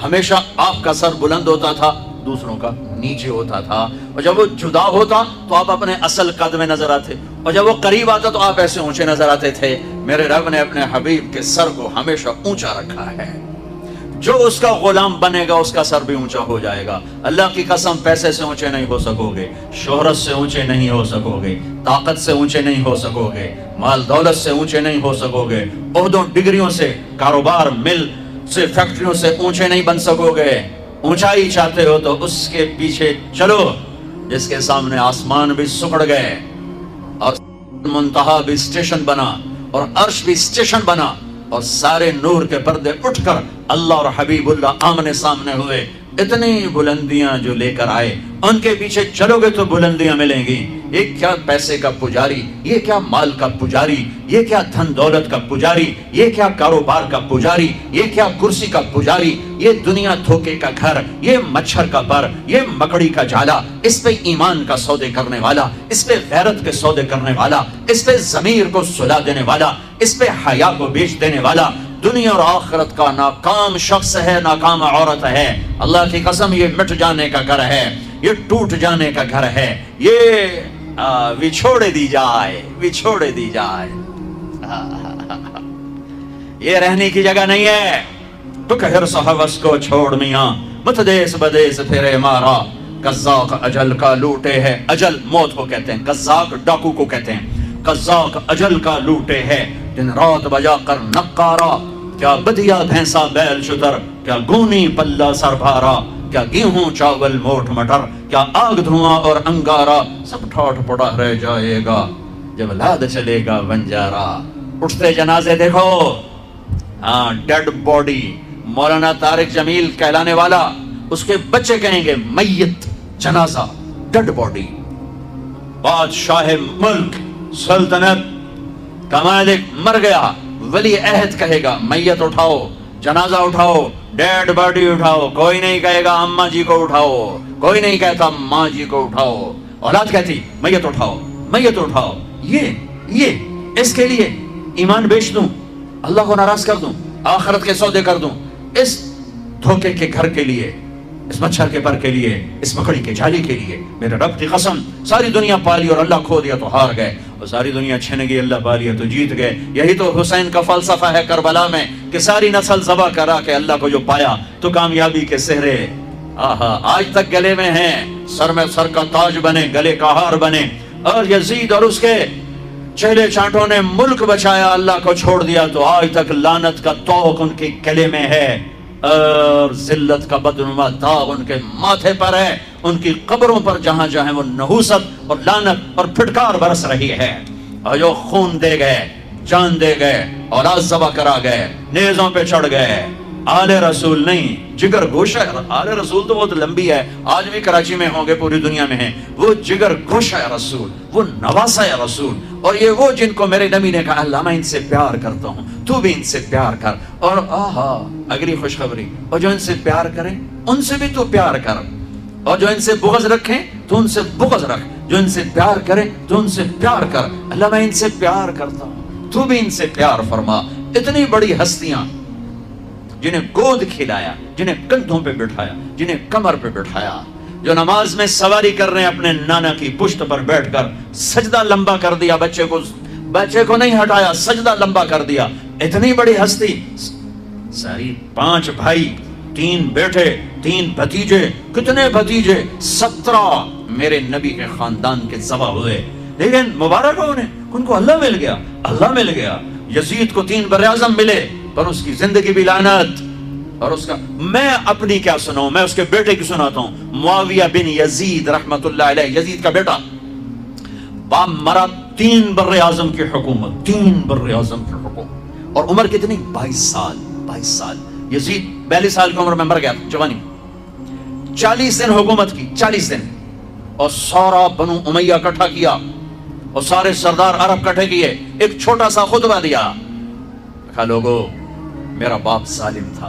ہمیشہ آپ کا سر بلند ہوتا تھا، دوسروں کا نیچے ہوتا تھا، اور جب وہ جدا ہوتا تو آپ اپنے اصل قد میں نظر آتے، اور جب وہ قریب آتا تو آپ ایسے اونچے نظر آتے تھے۔ میرے رب نے اپنے حبیب کے سر کو ہمیشہ اونچا رکھا ہے، جو اس کا غلام بنے گا اس کا سر بھی اونچا ہو جائے گا۔ اللہ کی قسم پیسے سے اونچے نہیں ہو سکو گے، شہرت سے اونچے نہیں ہو سکو گے، طاقت سے اونچے نہیں ہو سکو گے، مال دولت سے اونچے نہیں ہو سکو گے، عہدوں ڈگریوں سے، کاروبار مل سے، فیکٹریوں سے اونچے نہیں بن سکو گے۔ اونچائی چاہتے ہو تو اس کے پیچھے چلو جس کے سامنے آسمان بھی سکڑ گئے اور منتہا بھی اسٹیشن بنا اور عرش بھی اسٹیشن بنا اور سارے نور کے پردے اٹھ کر اللہ اور حبیب اللہ آمنے سامنے ہوئے۔ اتنی بلندیاں جو لے کر آئے ان کے پیچھے چلو گے تو بلندیاں ملیں گی۔ یہ کیا پیسے کا پجاری، یہ کیا مال کا پجاری، یہ کیا دھن دولت کا پجاری، یہ کیا کاروبار کا پجاری، یہ کیا کرسی کا پجاری، یہ دنیا دھوکے کا گھر، یہ مچھر کا پر، یہ مکڑی کا جالا، اس پہ ایمان کا سودے کرنے والا، اس پہ غیرت کے سودے کرنے والا، اس پہ ضمیر کو سلا دینے والا، اس پہ حیا کو بیچ دینے والا، دنیا اور آخرت کا ناکام شخص ہے، ناکام عورت ہے۔ اللہ کی قسم یہ مٹ جانے کا گھر ہے، یہ ٹوٹ جانے کا گھر ہے، یہ بچھوڑے دی جائے، بچھوڑے دی جائے، یہ رہنے کی جگہ نہیں ہے۔ تو کہر صحوس کو چھوڑ میاں، مت دیس بدیس پھرے مارا، قزاق اجل کا لوٹے ہے، اجل موت کو کہتے ہیں، قزاق ڈاکو کو کہتے ہیں، قزاق اجل کا لوٹے ہے، دن رات بجا کر نقارا، کیا بدیا بھینسا بیل شتر، کیا گونی پلہ سر بھارا، کیا گیہوں چاول موٹ مٹر، کیا آگ دھواں اور انگارا، سب ٹھاٹ پڑا رہ جائے گا جب لاد چلے گا بنجارا۔ اٹھتے جنازے دیکھو، ہاں ڈیڈ باڈی، مولانا طارق جمیل کہلانے والا، اس کے بچے کہیں گے میت، جنازہ، ڈیڈ باڈی۔ بادشاہ ملک، سلطنت کا مالک مر گیا، ولی عہد کہے گا میت اٹھاؤ، جنازہ اٹھاؤ، ڈیڈ باڈی اٹھاؤ، کوئی نہیں کہے گا اماں جی کو اٹھاؤ، کوئی نہیں کہتا ماں جی کو اٹھاؤ، اولاد کہتی میت اٹھاؤ، میت اٹھاؤ۔ یہ اس کے لیے ایمان بیچ دوں، اللہ کو ناراض کر دوں، آخرت کے سودے کر دوں، اس دھوکے کے گھر کے لیے، اس مچھر کے پر کے لیے، اس مکڑی کے جالی کے لیے۔ میرے رب کی قسم ساری دنیا پالی اور اللہ کھو دیا تو ہار گئے، اور ساری دنیا چھن گئی اللہ پالی تو جیت گئے۔ یہی تو حسین کا فلسفہ ہے کربلا میں کہ ساری نسل ذبح کرا کے اللہ کو جو پایا تو کامیابی کے سہرے آج تک گلے میں ہیں، سر میں سر کا تاج بنے، گلے کا ہار بنے۔ اور یزید اور اس کے چہلے چانٹوں نے ملک بچایا، اللہ کو چھوڑ دیا تو آج تک لعنت کا طوق ان کے گلے میں ہے۔ اور ذلت کا بدنما داغ ان کے ماتھے پر ہے، ان کی قبروں پر جہاں جہاں وہ نحوست اور لعنت اور پھٹکار برس رہی ہے۔ اور جو خون دے گئے، جان دے گئے، اولاد ذبح کرا گئے، نیزوں پہ چڑھ گئے، آل رسول نہیں، جگر گوشہ۔ آل رسول تو بہت لمبی ہے، آج بھی کراچی میں ہوں گے، پوری دنیا میں ہیں۔ وہ جگر گوشہ رسول، وہ نواسہ رسول، اور یہ وہ جن کو میرے نبی نے کہا اللہ میں ان سے پیار کرتا ہوں، تو بھی ان سے پیار کر۔ اور آہا اگلی خوشخبری، اور جو ان سے پیار کریں ان سے بھی تو پیار کر، اور جو ان سے بغض رکھیں تو ان سے بغض رکھ، جو ان سے پیار کریں تو ان سے پیار کر۔ اللہ میں ان سے پیار کرتا ہوں، تو بھی ان سے پیار فرما۔ اتنی بڑی ہستیاں جنہیں گود کھلایا، جنہیں کندھوں پہ بٹھایا، جنہیں کمر پہ بٹھایا، جو نماز میں سواری کر رہے ہیں اپنے نانا کی پشت پر بیٹھ کر، سجدہ لمبا کر دیا، بچے کو نہیں ہٹایا، سجدہ لمبا کر دیا۔ اتنی بڑی ہستی، ساری 5 بھائی، 3 بیٹے، 3 بھتیجے، کتنے بھتیجے، 17 میرے نبی کے خاندان کے ذبح ہوئے۔ لیکن مبارک ہو انہیں، ان کو اللہ مل گیا، اللہ مل گیا۔ یزید کو 3 براعظم ملے، پر اس کی زندگی بھی لعنت، اور اس کا میں اپنی کیا سناؤں، میں اس کے بیٹے کی سناتا ہوں، معاویہ بن یزید رحمت اللہ علیہ، یزید کا بیٹا، باپ مرا، 3 براعظم کی حکومت، 3 براعظم کی حکومت، اور عمر کتنی؟ 22 سال، 22 سال۔ یزید 42 سال کی عمر میں مر گیا، جوانی، 40 دن حکومت کی، 40 دن، اور سارا بنو امیہ اکٹھا کیا، اور سارے سردار عرب اکٹھے کیے، ایک چھوٹا سا خطبہ دیا، کہا لوگو میرا باپ ظالم تھا،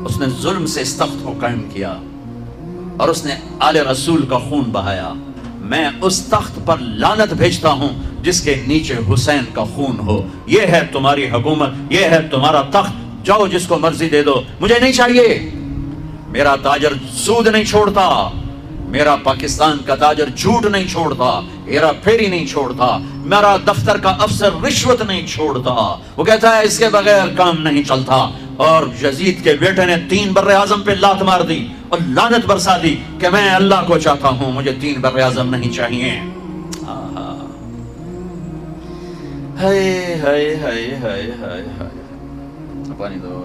اس نے ظلم سے اس تخت کو قائم کیا، اور اس نے آل رسول کا خون بہایا۔ میں اس تخت پر لعنت بھیجتا ہوں جس کے نیچے حسین کا خون ہو۔ یہ ہے تمہاری حکومت، یہ ہے تمہارا تخت، جاؤ جس کو مرضی دے دو، مجھے نہیں چاہیے۔ میرا تاجر سود نہیں چھوڑتا، میرا پاکستان کا تاجر جھوٹ نہیں چھوڑتا، ہیرا پھیری نہیں چھوڑتا، میرا دفتر کا افسر رشوت نہیں چھوڑتا، وہ کہتا ہے اس کے بغیر کام نہیں چلتا۔ اور یزید کے بیٹے نے 3 براعظم پہ لات مار دی اور لعنت برسا دی کہ میں اللہ کو چاہتا ہوں، مجھے 3 براعظم نہیں چاہیے۔ ہائے ہائے ہائے ہائے ہائے ہائے، پانی دو۔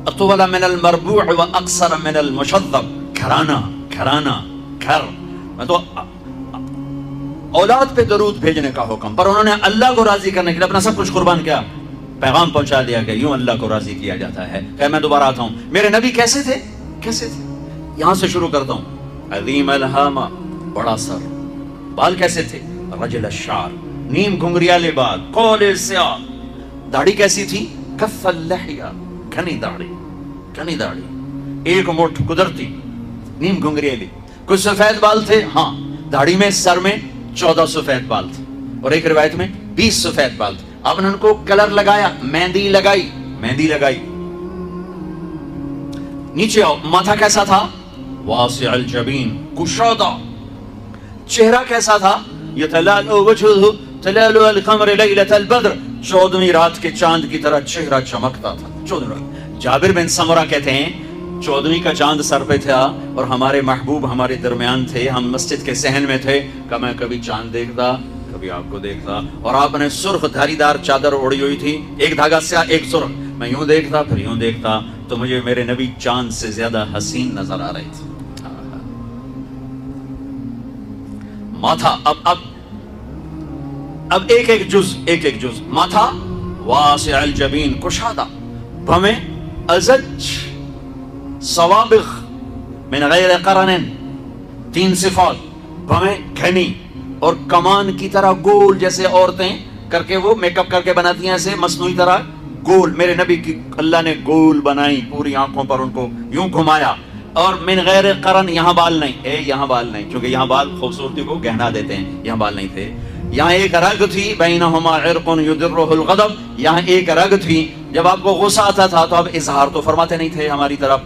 اطول من المربوع و اقصر من المشذب، گھرانہ، گھر، میں تو اولاد پہ درود بھیجنے کا حکم، پر انہوں نے اللہ کو راضی کرنے کے لیے اپنا سب کچھ قربان کیا، پیغام پہنچا دیا کہ یوں اللہ کو راضی کیا جاتا ہے۔ کہ میں دوبارہ آتا ہوں، میرے نبی کیسے تھے؟ کیسے تھے؟ یہاں سے شروع کرتا ہوں۔ عظیم الہامہ، بڑا سر، بال کیسے تھے؟ رجل الشعر، نیم گھنگریالے بال، قول سیاہ، داڑھی کیسی تھی؟ کف اللحیہ، گھنی داڑھی، ایک مٹھ قدرتی، نیم گھنگریالی۔ کچھ سفید بال تھے، ہاں، داڑھی میں، سر میں 14 سفید بال تھے، اور ایک روایت میں 20 سفید بال تھے۔ آپ نے ان کو کلر لگایا، مہندی لگائی۔ نیچے آؤ، ماتھا کیسا تھا؟ واسع الجبین، کشادہ۔ چہرہ کیسا تھا؟ یتلالو وجہہ تلالو القمر لیلۃ البدر، 14ویں رات کے چاند کی طرح چہرہ چمکتا تھا، 14ویں رات۔ جابر بن سمرہ کہتے ہیں 14ویں کا چاند سر پہ تھا، اور ہمارے محبوب ہمارے درمیان تھے، ہم مسجد کے صحن میں تھے، کہ میں کبھی چاند دیکھتا، کبھی آپ کو دیکھتا، اور آپ نے سرخ دھاری دار چادر اوڑھی ہوئی تھی، ایک دھاگا سیاہ ایک سرخ، میں یوں دیکھتا پھر یوں دیکھتا، تو مجھے میرے نبی چاند سے زیادہ حسین نظر آ رہی تھی۔ ماتھا، اب ایک جز، ماتھا واسع الجبین، کشادہ، بھمیں ازج، سوابغ من غیر قرن، 3 صفات، بھمیں گھنی، اور کمان کی طرح گول، جیسے عورتیں کر کے وہ میک اپ کر کے بناتی ہیں ایسے مصنوعی طرح گول، میرے نبی کی اللہ نے گول بنائی، پوری آنکھوں پر ان کو یوں گھمایا، اور من غیر قرن، یہاں بال نہیں، یہاں بال نہیں، کیونکہ یہاں بال خوبصورتی کو گہنا دیتے ہیں، یہاں بال نہیں تھے۔ یہاں ایک رگ تھی، بینہما عرق یدرہ الغضب، یہاں ایک رگ تھی، جب آپ کو غصہ آتا تھا تو آپ اظہار تو فرماتے نہیں تھے ہماری طرف،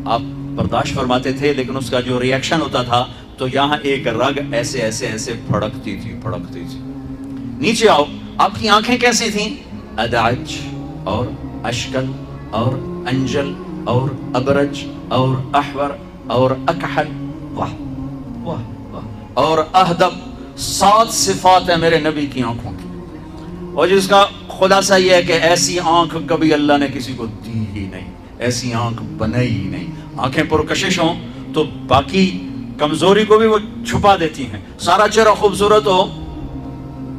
آپ برداشت فرماتے تھے، لیکن اس کا جو ری ایکشن ہوتا تھا تو یہاں ایک رگ ایسے ایسے ایسے پھڑکتی تھی۔ نیچے آؤ، آپ کی آنکھیں کیسی تھیں؟ ادعج اور اشکل اور انجل اور ابرج اور احور اور اکحل، واہ واہ واہ، اور اہدب، 7 صفات ہیں میرے نبی کی آنکھوں کی، اور جس کا خلاصہ یہ ہے کہ ایسی آنکھ کبھی اللہ نے کسی کو دی ہی نہیں، ایسی آنکھ بنائی ہی نہیں۔ آنکھیں پرکشش ہوں تو باقی کمزوری کو بھی وہ چھپا دیتی ہیں، سارا چہرہ خوبصورت ہو،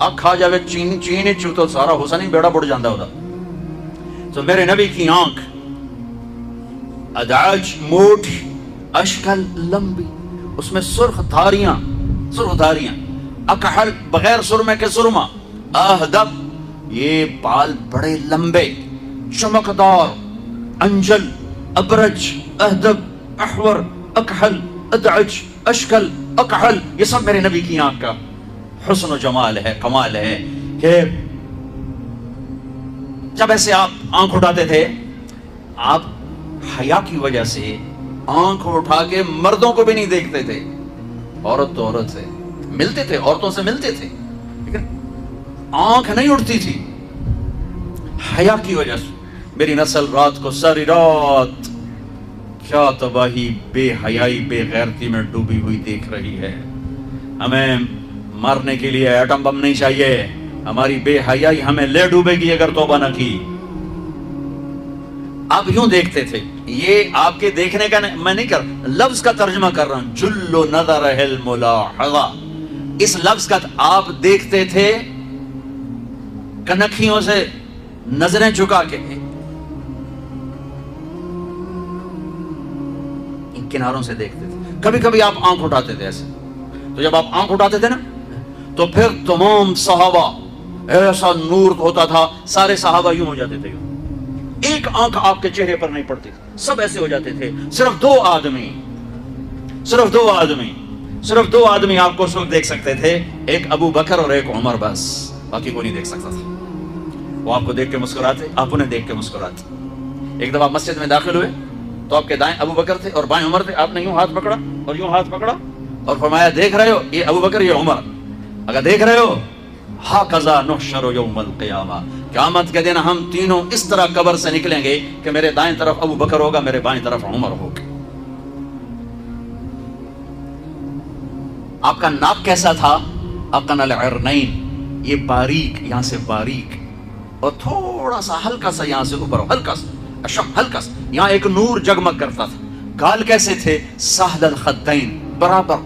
آنکھ کھا جاوے چین چو تو سارا حسن ہی بیڑا بڑھ جاندہ ہوتا۔ تو میرے نبی کی آنکھ ادعاج موٹی، اشکل لمبی، اس میں سرخ دھاریاں، اکحل بغیر سرمے کے سرما، اہدب یہ بال بڑے لمبے چمکدار، انجل، ابرج، اہدب، احور، اکحل، ادعج، اشکل، اکحل، یہ سب میرے نبی کی آنکھ کا حسن و جمال ہے، کمال ہے کہ جب ایسے آپ آنکھ اٹھاتے تھے، آپ حیا کی وجہ سے آنکھ اٹھا کے مردوں کو بھی نہیں دیکھتے تھے، عورت تو عورت سے ملتے تھے، عورتوں سے ملتے تھے، لیکن آنکھ نہیں اٹھتی تھی حیا کی وجہ سے۔ میری نسل رات کو ساری رات کیا تباہی، بے حیائی، بے غیرتی میں ڈوبی ہوئی دیکھ رہی ہے۔ ہمیں مارنے کے لیے ایٹم بم نہیں چاہیے، ہماری بے حیائی ہمیں لے ڈوبے گی اگر توبہ نہ کی۔ آپ یوں دیکھتے تھے، یہ آپ کے دیکھنے کا میں نہیں کر لفظ کا ترجمہ کر رہا ہوں، جلو نظر الملاحظہ، اس لفظ کا آپ دیکھتے تھے کنکھیوں سے نظریں چکا کے، ان کناروں سے دیکھتے تھے۔ کبھی کبھی آپ آنکھ اٹھاتے تھے ایسے، تو جب آپ آنکھ اٹھاتے تھے نا تو پھر تمام صحابہ، ایسا نور ہوتا تھا، سارے صحابہ یوں ہو جاتے تھے، ایک آنکھ آپ کے چہرے پر نہیں پڑتی، سب ایسے ہو جاتے تھے۔ صرف دو آدمی آپ کو اس وقت دیکھ سکتے تھے، ایک ابو بکر اور ایک عمر، بس باقی کوئی نہیں دیکھ سکتا تھا۔ وہ آپ کو دیکھ کے مسکراتے، آپ انہیں دیکھ کے مسکراتے۔ ایک دفعہ مسجد میں داخل ہوئے تو آپ کے دائیں ابو بکر تھے اور بائیں عمر تھے، آپ نے یوں ہاتھ پکڑا اور یوں ہاتھ پکڑا اور فرمایا دیکھ رہے ہو یہ ابو بکر، یہ عمر، اگر دیکھ رہے ہو ہاکذا نحشر یوم القیامہ، قیامت کے دن ہم تینوں اس طرح قبر سے نکلیں گے کہ میرے دائیں طرف ابو بکر ہوگا، میرے بائیں طرف عمر ہوگا۔ آپ کا ناک کیسا تھا؟ اقن العرنین، یہ باریک، یہاں سے باریک اور تھوڑا سا ہلکا سا یہاں سے اوپر، ہلکا سا اشم، ہلکا سا یہاں ایک نور جگمگ کرتا تھا۔ گال کیسے تھے؟ سہل الخدین، برابر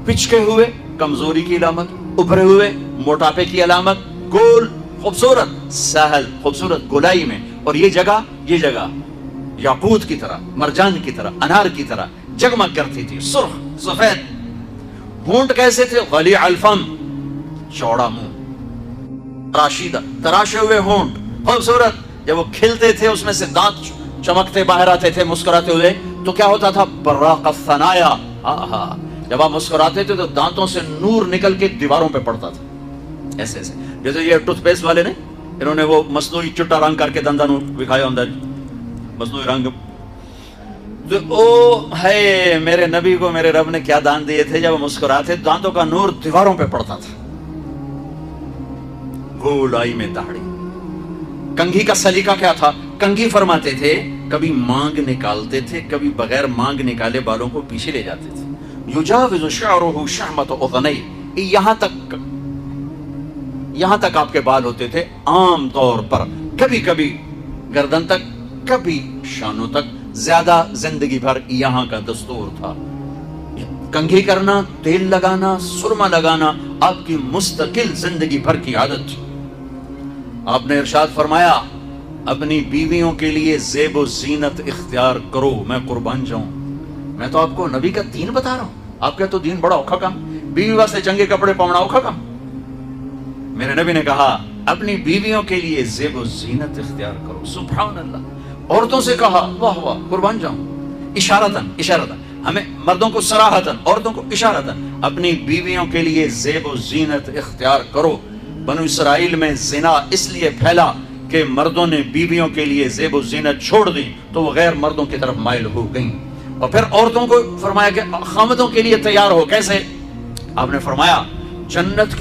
پچکے ہوئے، کمزوری کی علامت، ابھرے ہوئے موٹاپے کی علامت، گول خوبصورت، سہل خوبصورت گولائی میں، اور یہ جگہ یاقوت کی طرح، مرجان کی طرح، انار کی طرح جگمگ کرتی تھی، سرخ سفید۔ ہونٹ کیسے تھے؟ غلیع الفم، چوڑا منہ، راشیدہ، تراشے ہوئے ہونٹ، خوبصورت۔ جب وہ کھلتے تھے اس میں سے دانت چمکتے باہر آتے تھے مسکراتے ہوئے، تو کیا ہوتا تھا؟ براق الثنایا، جب آپ مسکراتے تھے تو دانتوں سے نور نکل کے دیواروں پہ پڑتا تھا، ایسے ایسے۔ جیسے یہ ٹوتھ پیسٹ والے نے، انہوں نے وہ مصنوعی چٹا رنگ کر کے دنداں نو دکھایا اندر، مصنوعی رنگ۔ تو او ہے میرے نبی کو میرے رب نے کیا دان دیے تھے، جب وہ مسکراتے دانتوں کا نور دیواروں پہ پڑتا تھا، گولائی میں داڑھی۔ کنگھی کا سلیقہ کیا تھا؟ کنگھی فرماتے تھے کبھی مانگ نکالتے تھے، کبھی بغیر مانگ نکالے بالوں کو پیچھے لے جاتے تھے۔ یجاوز شعرہ شحمۃ اذنی، یہاں تک آپ کے بال ہوتے تھے عام طور پر، کبھی کبھی گردن تک، کبھی شانوں تک، زیادہ زندگی بھر یہاں کا دستور تھا۔ کنگھی کرنا، تیل لگانا، سرما لگانا آپ کی مستقل زندگی بھر کی عادت تھی۔ آپ نے ارشاد فرمایا اپنی بیویوں کے لیے زیب و زینت اختیار کرو، میں قربان جاؤں۔ میں تو آپ کو نبی کا دین بتا رہا ہوں، آپ کا تو دین بڑا اوکھا کام، بیوی واسطے چنگے کپڑے پاؤنا اوکھا کام۔ میرے نبی نے کہا اپنی بیویوں کے لیے زیب و زینت اختیار کرو، سبحان اللہ۔ عورتوں سے کہا واہ واہ قربان جاؤں، اشارتاً، ہمیں مردوں کو صراحتاً، عورتوں کو اشارتاً، اپنی بیویوں کے لیے زیب و زینت اختیار کرو۔ بنو اسرائیل میں زنا اس لیے پھیلا کہ مردوں نے بیویوں کے لیے زیب و زینت چھوڑ دی تو وہ غیر مردوں کی طرف مائل ہو گئیں، اور پھر عورتوں کو فرمایا کہ خامدوں کے لیے تیار ہو۔ کیسے؟ آپ نے فرمایا جنت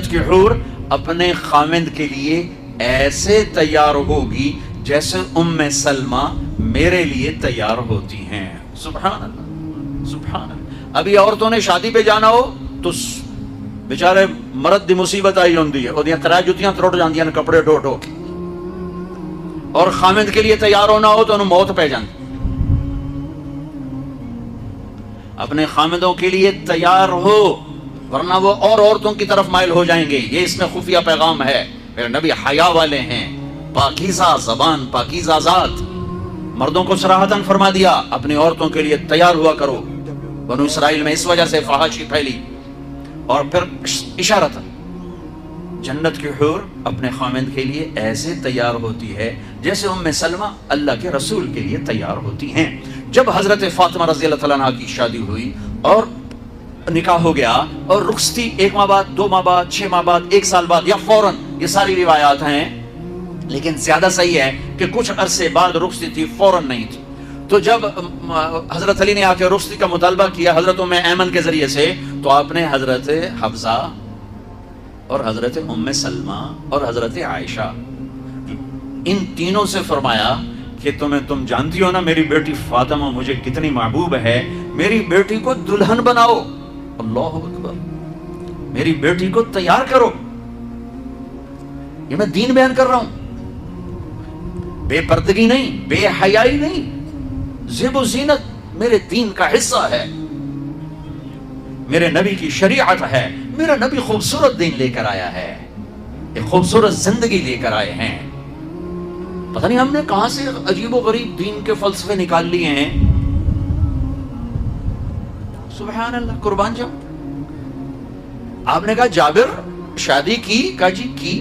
کی حور اپنے خامد کے لیے ایسے تیار ہوگی جیسے ام سلمہ میرے لیے تیار ہوتی ہیں. سبحان اللہ سبحان اللہ. ابھی عورتوں نے شادی پہ جانا ہو تو بیچارے مرد دی مصیبت آئی ہوندی ہے, اودیاں ترے جتیاں ترٹ جاندیاں نے کپڑے ڈھو ڈھو کے, اور خامند کے لیے تیار ہونا ہو تو انہوں موت پہ جاندی. اپنے خامدوں کے لیے تیار ہو ورنہ وہ اور عورتوں کی طرف مائل ہو جائیں گے. یہ اس میں خفیہ پیغام ہے. میرے نبی حیا والے ہیں, پاکیزہ زبان, پاکیزہ ذات. مردوں کو صراحتاً فرما دیا اپنی عورتوں کے لیے تیار ہوا کرو. بنو اسرائیل میں اس وجہ سے فحاشی پھیلی. اور پھر اشارتاً جنت کی حور اپنے خامند کے لیے ایسے تیار ہوتی ہے جیسے ام سلمہ اللہ کے رسول کے لیے تیار ہوتی ہیں. جب حضرت فاطمہ رضی اللہ تعالیٰ عنہ کی شادی ہوئی اور نکاح ہو گیا اور رخصتی 1 ماہ بعد, 2 ماہ بعد, 6 ماہ بعد, 1 سال بعد یا فوراً, یہ ساری روایات ہیں, لیکن زیادہ صحیح ہے کہ کچھ عرصے بعد رخصتی تھی, فوراً نہیں تھی. تو جب حضرت علی نے آ کے رخصتی کا مطالبہ کیا حضرت ام ایمن کے ذریعے سے, تو آپ نے حضرت حفصہ اور حضرت ام سلمہ اور حضرت عائشہ ان تینوں سے فرمایا کہ تم جانتی ہو نا میری بیٹی فاطمہ مجھے کتنی محبوب ہے, میری بیٹی کو دلہن بناؤ. اللہ اکبر, میری بیٹی کو تیار کرو. یہ میں دین بیان کر رہا ہوں, بے پردگی نہیں, بے حیائی نہیں, زیب و زینت میرے دین کا حصہ ہے, میرے نبی کی شریعت ہے. میرا نبی خوبصورت دین لے کر آیا ہے, ایک خوبصورت زندگی لے کر آئے ہیں. پتہ نہیں ہم نے کہاں سے عجیب و غریب دین کے فلسفے نکال لیے ہیں. سبحان اللہ. قربان جاؤ. آپ نے کہا جابر شادی کی, کہا جی کی,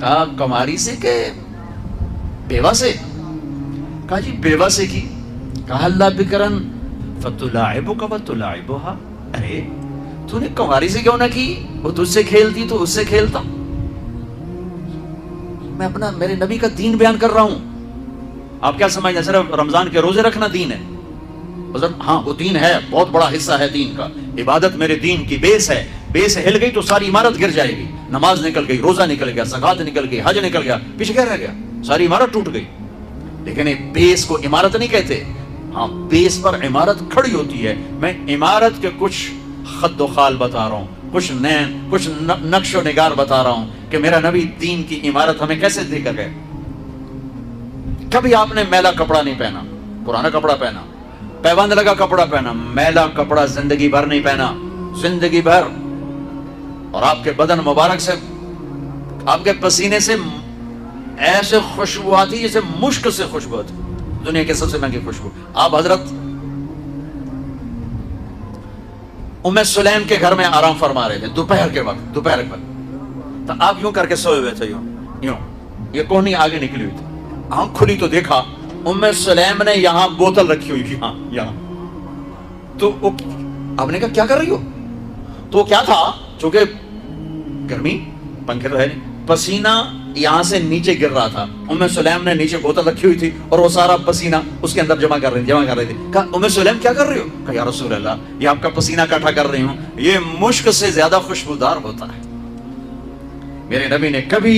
کہا کماری سے کہ بیوہ سے, کہا جی بیوہ سے کی. کہا اللہ بکرن فتلاعبک وتلاعبها, ارے تو نے کماری سے کیوں نہ کی, وہ تجھ سے کھیلتی تو اس سے کھیلتا. میں اپنا میرے نبی کا دین بیان کر رہا ہوں. آپ کیا سمجھتے ہیں صرف رمضان کے روزے رکھنا دین ہے؟ ہاں وہ دین ہے, بہت بڑا حصہ ہے دین کا. عبادت میرے دین کی بیس ہے, بیس ہل گئی تو ساری عمارت گر جائے گی. نماز نکل گئی, روزہ نکل گیا, زکوٰۃ نکل گئی, حج نکل گیا, پیچھے کیا رہ گیا؟ ساری عمارت ٹوٹ گئی. لیکن بیس کو عمارت نہیں کہتے. ہاں بیس پر عمارت کھڑی ہوتی ہے. میں عمارت کے کچھ خد و خال بتا رہا ہوں, کچھ نقش و نگار بتا رہا ہوں کہ میرا نبی دین کی عمارت ہمیں کیسے دے کر گئے. کبھی آپ نے میلا کپڑا نہیں پہنا, پرانا کپڑا پہنا, پیوند لگا کپڑا پہنا, میلا کپڑا زندگی بھر نہیں پہنا, زندگی بھر. اور آپ کے بدن مبارک سے, آپ کے پسینے سے ایسے خوشبو آتی جیسے مشک سے خوشبو آتی, دنیا کے سب سے مہنگی خوشبو. آپ حضرت ام سلیم کے گھر میں آرام فرما رہے تھے دوپہر کے وقت, تو آپ یوں کر کے سوئے ہوئے تھے, یوں یہ کونی آگے نکلی ہوئی تھی. آنکھ کھلی تو دیکھا ام سلیم نے یہاں بوتل رکھی ہوئی, یہاں. تو آپ نے کہا کیا کر رہی ہو؟ تو کیا تھا, چونکہ گرمی, پنکھے تو ہے نہیں, پسینہ یہاں سے نیچے گر رہا تھا. ام سلیم نے نیچے بوتل رکھی ہوئی تھی اور وہ سارا پسینہ اس کے اندر جمع کر رہی تھی. کہا ام سلیم کیا کر رہی ہو؟ کہا یا رسول اللہ یہ آپ کا پسینہ اکٹھا کر رہی ہوں, یہ مشک سے زیادہ خوشبودار ہوتا ہے. میرے نبی نے کبھی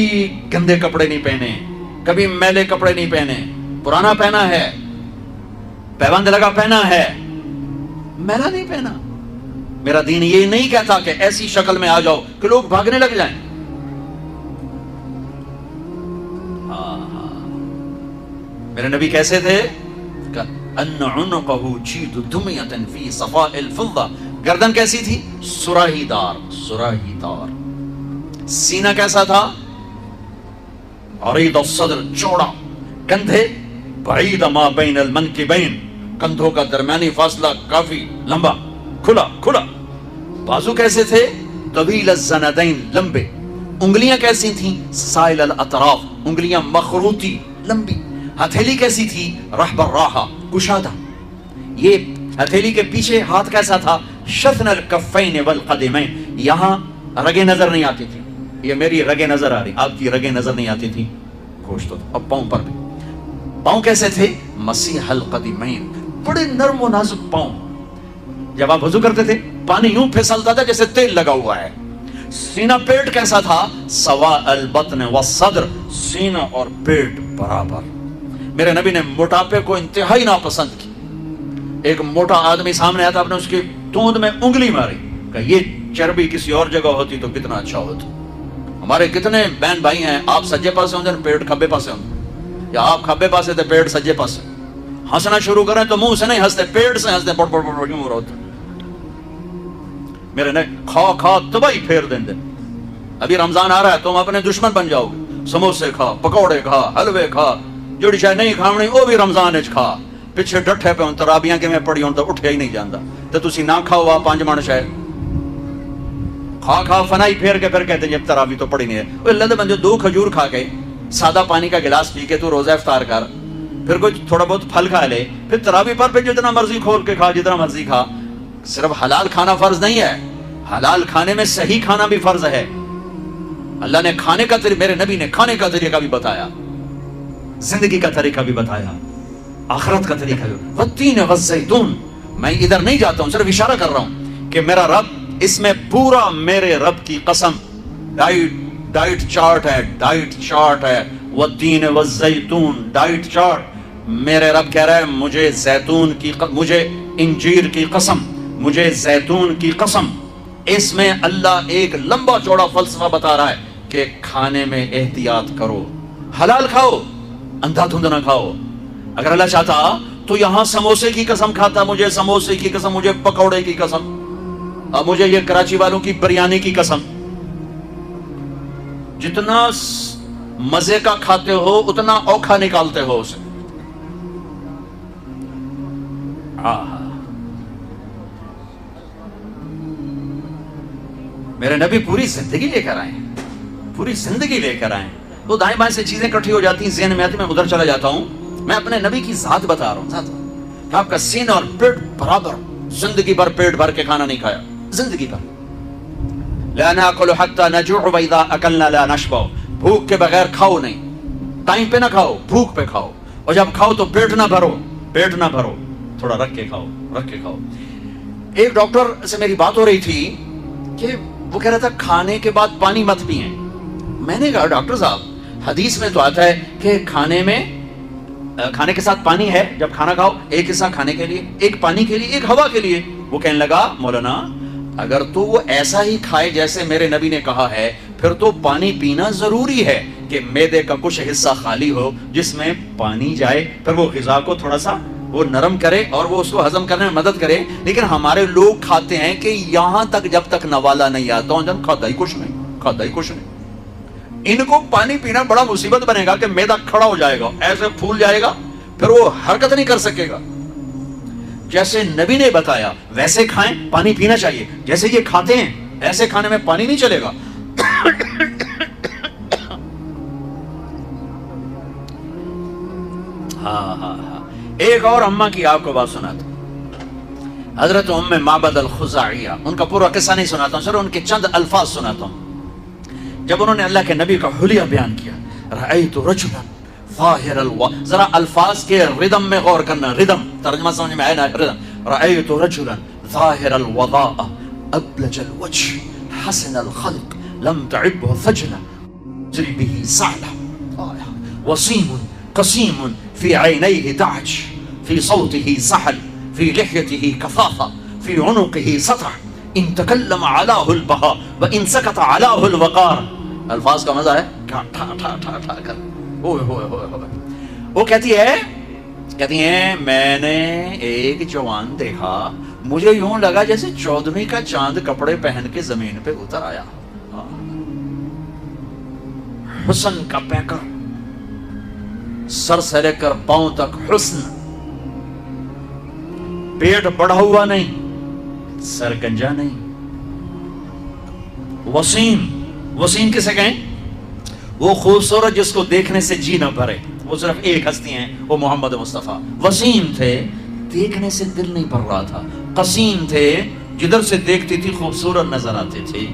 گندے کپڑے نہیں پہنے, کبھی میلے کپڑے نہیں پہنے, پرانا پہنا ہے, پیوند لگا پہنا ہے, میلا نہیں پہنا. میرا دین یہ نہیں کہتا کہ ایسی شکل میں آ جاؤ کہ لوگ بھاگنے لگ جائیں. میرے نبی کیسے تھے؟ ان عنقه جید دمیۃ فی صفاء الفضہ, گردن کیسی تھی؟ سراہی دار, سراہی دار. سینہ کیسا تھا؟ عریض الصدر, چوڑا. کندھے بعید ما بین المنکبین, کندھوں کا درمیانی فاصلہ کافی لمبا, کھلا. بازو کیسے تھے؟ طویل الزندین, لمبے. انگلیاں کیسی تھیں؟ سائل الاطراف, انگلیاں مخروطی, لمبی. ہتھیلی کیسی تھی؟ رحب الراحہ, کشادہ. یہ ہتھیلی کے پیچھے ہاتھ کیسا تھا؟ شثن الکفین والقدمین, یہاں رگیں نظر نہیں آتی تھی. یہ میری رگیں نظر آ رہی, آپ کی رگیں نظر نہیں آتی تھی, گوشت. اب پاؤں پر بھی, پاؤں کیسے تھے؟ مسیح القدمین, بڑے نرم و نازک پاؤں. جب آپ وضو کرتے تھے پانی یوں پھسلتا تھا جیسے تیل لگا ہوا ہے. سینہ پیٹ کیسا تھا؟ سواء البطن والصدر, سینہ اور پیٹ برابر. میرے نبی نے موٹاپے کو انتہائی ناپسند کی. ایک موٹا آدمی سامنے آیا تھا, آپ نے اس کی توند میں انگلی ماری, کہ یہ چربی کسی اور جگہ ہوتی تو کتنا اچھا ہوتا. ہمارے کتنے بہن بھائی ہیں, آپ سجے پاسے ہوتے ہیں پیٹ کھبے پاسے ہوتے, یا آپ کھبے پاسے تھے پیٹ سجے پاسے. ہنسنا شروع کریں تو منہ سے نہیں ہنستے, پیٹ سے ہنستے, پڑ پڑ پڑ کیوں ہو رہا ہوتا. میرے نے کھا کھا تباہی پھیر دیں دے. ابھی رمضان آ رہا ہے, تم اپنے دشمن بن جاؤ گے. سموسے کھا, پکوڑے کھا, حلوے کھا, جڑی شاید نہیں کھاونی وہ بھی رمضان اچ کھا. پیچھے ڈٹھے پہ ہوں ترابیاں کہ میں پڑھی ہوں تو اٹھیا ہی نہیں جاندہ, تو تسی نہ کھاؤ آ 5 من شاید کھا کھا فنائی پھیر کے پھر کہتے ہیں جب ترابی تو پڑھی نہیں ہے. وہ اللہ دے بندے 2 کھجور کھا کے سادہ پانی کا گلاس پی کے تو روزہ افطار کر, پھر کوئی تھوڑا بہت پھل کھا لے, پھر ترابی پر جتنا مرضی کھول کے کھا, جتنا مرضی کھا. صرف حلال کھانا فرض نہیں ہے, حلال کھانے میں صحیح کھانا بھی فرض ہے. اللہ نے کھانے کا طریقہ, میرے نبی نے کھانے کا طریقہ بھی بتایا, زندگی کا طریقہ بھی بتایا, آخرت کا طریقہ بھی. والتین والزیتون, میں ادھر نہیں جاتا ہوں, صرف اشارہ کر رہا ہوں کہ میرا رب, اس میں پورا میرے رب کی قسم, ڈائٹ چارٹ ہے, ڈائٹ چارٹ ہے. والتین والزیتون ڈائٹ چارٹ. میرے رب کہہ رہا ہے مجھے زیتون کی, مجھے انجیر کی قسم, مجھے زیتون کی قسم. اس میں اللہ ایک لمبا چوڑا فلسفہ بتا رہا ہے کہ کھانے میں احتیاط کرو, حلال کھاؤ, اندھا دھند نہ کھاؤ. اگر اللہ چاہتا تو یہاں سموسے کی قسم کھاتا, مجھے سموسے کی قسم, مجھے پکوڑے کی قسم, اور مجھے یہ کراچی والوں کی بریانی کی قسم. جتنا مزے کا کھاتے ہو اتنا اوکھا نکالتے ہو اسے. میرے نبی پوری زندگی لے کر آئے ہیں, پوری زندگی لے کر آئے ہیں. تو دائیں بائیں سے چیزیں کٹھی ہو جاتی ہیں, ذہن میں آتی, میں ادھر چلا جاتا ہوں. میں اپنے نبی کی ذات بتا رہا ہوں, ذات کہ آپ کا سینہ اور پیٹ برابر, زندگی بھر پیٹ بھر کے کھانا نہیں کھایا, زندگی بھر. لا ناکل حتی نجوع واذا اکلنا لا نشبع, بھوک کے بغیر کھاؤ نہیں, ٹائم پہ نہ کھاؤ, بھوک پہ کھاؤ, اور جب کھاؤ تو پیٹ نہ بھرو, پیٹ نہ بھرو, تھوڑا رکھ کے کھاؤ, رکھ کے کھاؤ. ایک ڈاکٹر سے میری بات ہو رہی تھی کہ وہ کہہ رہا تھا کھانے کے بعد پانی مت پئیں. میں نے کہا ڈاکٹر صاحب حدیث میں تو آتا ہے کہ کھانے میں, کھانے کے ساتھ پانی ہے, جب کھانا کھاؤ ایک حصہ کھانے کے لیے, ایک پانی کے لیے, ایک ہوا کے لیے. وہ کہنے لگا مولانا اگر تو وہ ایسا ہی کھائے جیسے میرے نبی نے کہا ہے, پھر تو پانی پینا ضروری ہے کہ معدے کا کچھ حصہ خالی ہو جس میں پانی جائے, پھر وہ غذا کو تھوڑا سا وہ نرم کرے اور وہ اس کو ہضم کرنے میں مدد کرے. لیکن ہمارے لوگ کھاتے ہیں کہ یہاں تک جب تک نوالا نہیں آتا ہوں جب کھاتا ہی کچھ نہیں, کھاتا ہی کچھ نہیں. ان کو پانی پینا بڑا مصیبت بنے گا کہ معدہ کھڑا ہو جائے گا, ایسے پھول جائے گا, پھر وہ حرکت نہیں کر سکے گا. جیسے نبی نے بتایا ویسے کھائیں, پانی پینا چاہیے. جیسے یہ کھاتے ہیں ایسے کھانے میں پانی نہیں چلے گا. ہاں ہاں ہاں. ایک اور اماں کی آپ کو بات سناتا ہوں, حضرت ام معبد الخزاعیہ. ان کا پورا قصہ نہیں سناتا ہوں, صرف ان کے چند الفاظ سناتا ہوں. جب انہوں نے اللہ کے نبی کا حلیہ بیان کیا, رأیت رجلا ظاہر ذرا الفاظ کے ردم میں غور کرنا, ردم ترجمہ سمجھ میں آئے نا, ردم. رأیت رجلا ظاہر الوضاء ابلج الوجه حسن الخلق لم تعبه ثجلة جري به سعلة وصيم قسيم في عينيه دعج في صوته سحل في لحيته كثافة في عنقه سطع ان تکلم علاه البہا و ان سکت علاه الوقار. الفاظ کا مزہ ہے, ٹھا ٹھا ٹھا ٹھا ٹھا کر. وہ کہتی ہیں میں نے ایک جوان دیکھا, مجھے یوں لگا جیسے 14ویں کا چاند کپڑے پہن کے زمین پہ اتر آیا. حسن کا پیکر, سر سے لے کر پاؤں تک حسن, پیٹ بڑھا ہوا نہیں, سر گنجا نہیں. وسیم کسے کہیں؟ وہ خوبصورت جس کو دیکھنے سے جی نہ بھرے. وہ صرف ایک ہستی ہیں, وہ محمد مصطفیٰ. وسیم تھے, دیکھنے سے دل نہیں بھر رہا تھا. قسیم تھے, جدھر سے دیکھتی تھی خوبصورت نظر آتے تھے.